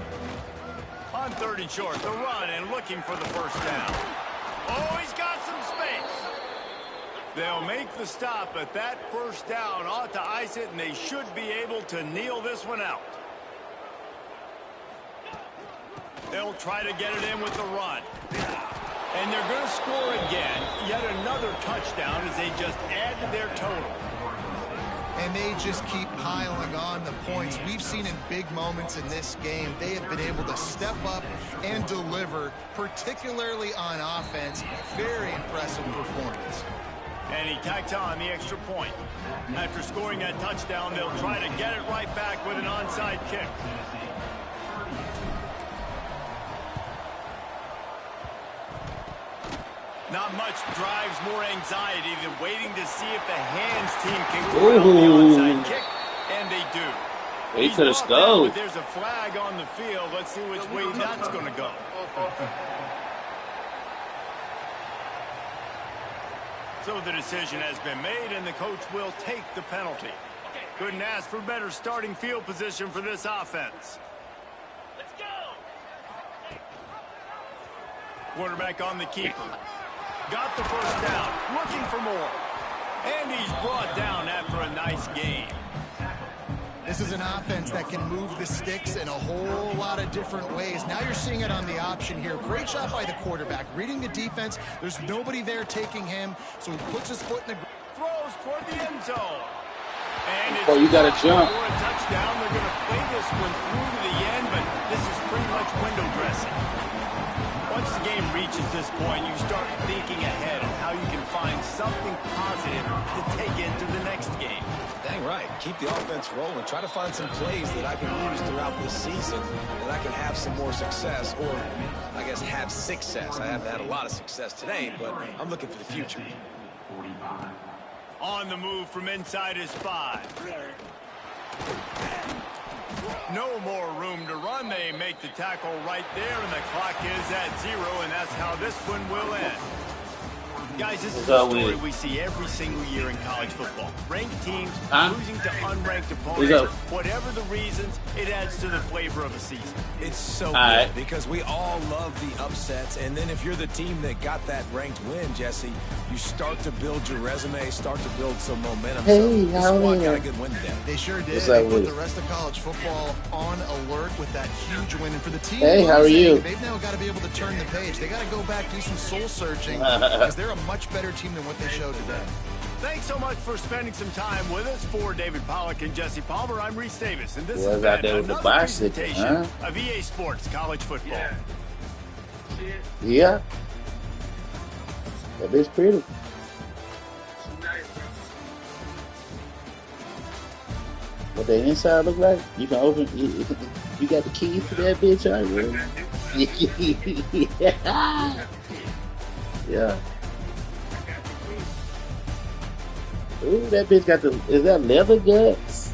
On 3rd and short, the run and looking for the 1st down. Oh, he's got some space. They'll make the stop, but that 1st down ought to ice it, and they should be able to kneel this one out. They'll try to get it in with the run. And they're going to score again. Yet another touchdown as they just add to their total. And they just keep piling on the points. We've seen in big moments in this game, they have been able to step up and deliver, particularly on offense. Very impressive performance. And he tacks on the extra point. After scoring that touchdown, they'll try to get it right back with an onside kick. Not much drives more anxiety than waiting to see if the hands team can go the onside kick, and they do. He could have scored. But there's a flag on the field. Let's see which way that's going to go. So the decision has been made, and the coach will take the penalty. Couldn't ask for better starting field position for this offense. Let's go. Quarterback on the keeper. Got the 1st down, looking for more. And he's brought down after a nice game. This is an offense that can move the sticks in a whole lot of different ways. Now you're seeing it on the option here. Great job by the quarterback. Reading the defense, there's nobody there taking him, so he puts his foot in the... Throws toward the end zone. And it's you got to jump. For a touchdown. They're going to play this one through to the end, but this is pretty much window dressing. Once the game reaches this point, you start thinking ahead of how you can find something positive to take into the next game. Dang right. Keep the offense rolling. Try to find some plays that I can use throughout this season that I can have some more success, or I guess have success. I haven't had a lot of success today, but I'm looking for the future. On the move from inside his 5. No more room to run. They make the tackle right there, and the clock is at 0, and that's how this one will end. Guys, this is a story we see every single year in college football. Ranked teams losing to unranked opponents. Whatever the reasons, it adds to the flavor of a season. It's so good because we all love the upsets. And then if you're the team that got that ranked win, Jesse, you start to build your resume, start to build some momentum. Hey, this squad got a good win today. They sure did. They put the rest of college football on alert with that huge win. And for the team, hey, how are you? They've now got to be able to turn the page. They got to go back, do some soul searching because they're a much better team than what they showed today. Thanks so much for spending some time with us. For David Pollack and Jesse Palmer, I'm Reese Davis, and this has been another presentation of EA Sports College Football. Yeah. That is pretty. What the inside look like? You can open. You got the keys to that bitch, yeah. Yeah. Ooh, that bitch got the. Is that leather guts?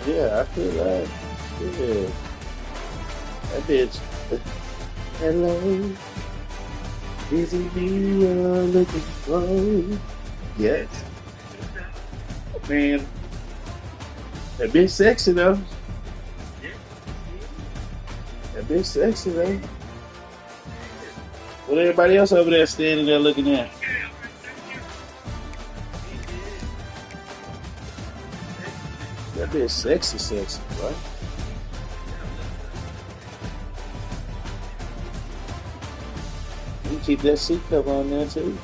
Yeah, I feel like. Yeah. That bitch. Hello. Is it me you're looking for? Yes. Man. That bitch sexy though. That bitch sexy though. What everybody else over there standing there looking at? That bitch sexy, right? You can keep that seat cover on there too.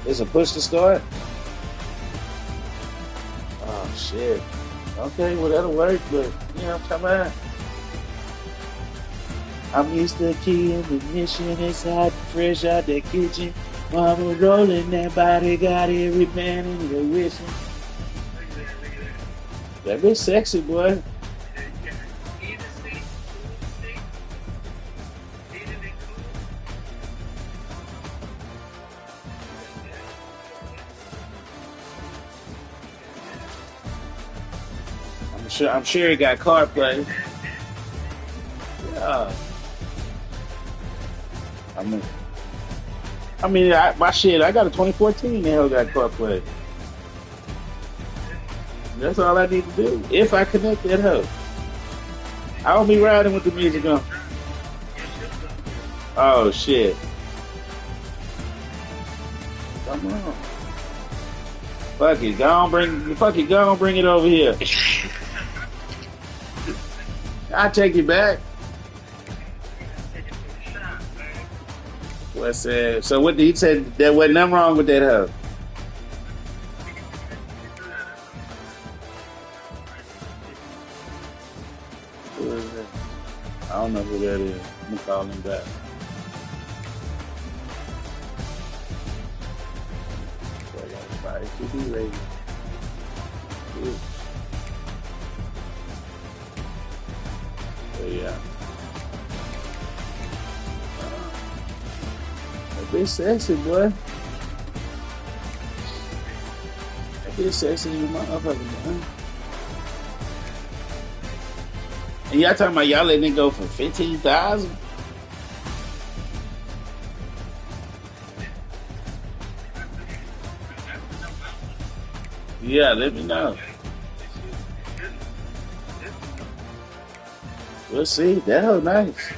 It's a push to start. Oh shit. Okay, well that'll work, but you know, come on. I'm used to key in the mission inside, fresh out the kitchen. Mama rolling that body, got every man in the wishing. That bitch sexy, boy. I'm sure he got CarPlay. Yeah. My shit, I got a 2014 that hell got CarPlay. That's all I need to do. If I connect that hoe. I'll be riding with the music on. Oh shit. Come on. Fuck it, go on bring it over here. I'll take you back. What's that? So what he said there wasn't nothing wrong with that hoe. Who is that? I don't know who that is. I'm gonna call him back. So I got a fire TV lady. Ooh. So yeah. That bitch sexy, boy. That bitch sexy, you motherfucker, man. And y'all talking about y'all letting it go for 15,000? Yeah, let me know. We'll see. That hoe nice.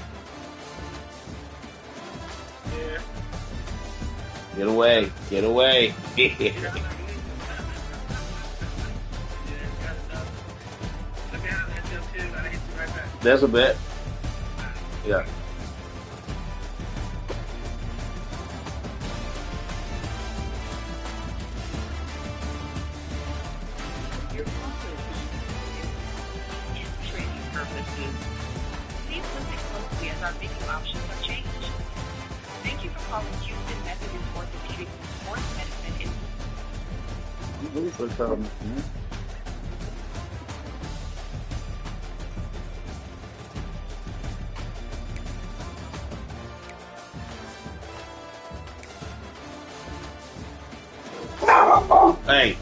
Get away. Get away. That's a bet. Yeah. Training purposes. Please listen closely as our menu options have changed. Thank you for calling Houston Methodist Orthopedic Sports Medicine. Hey.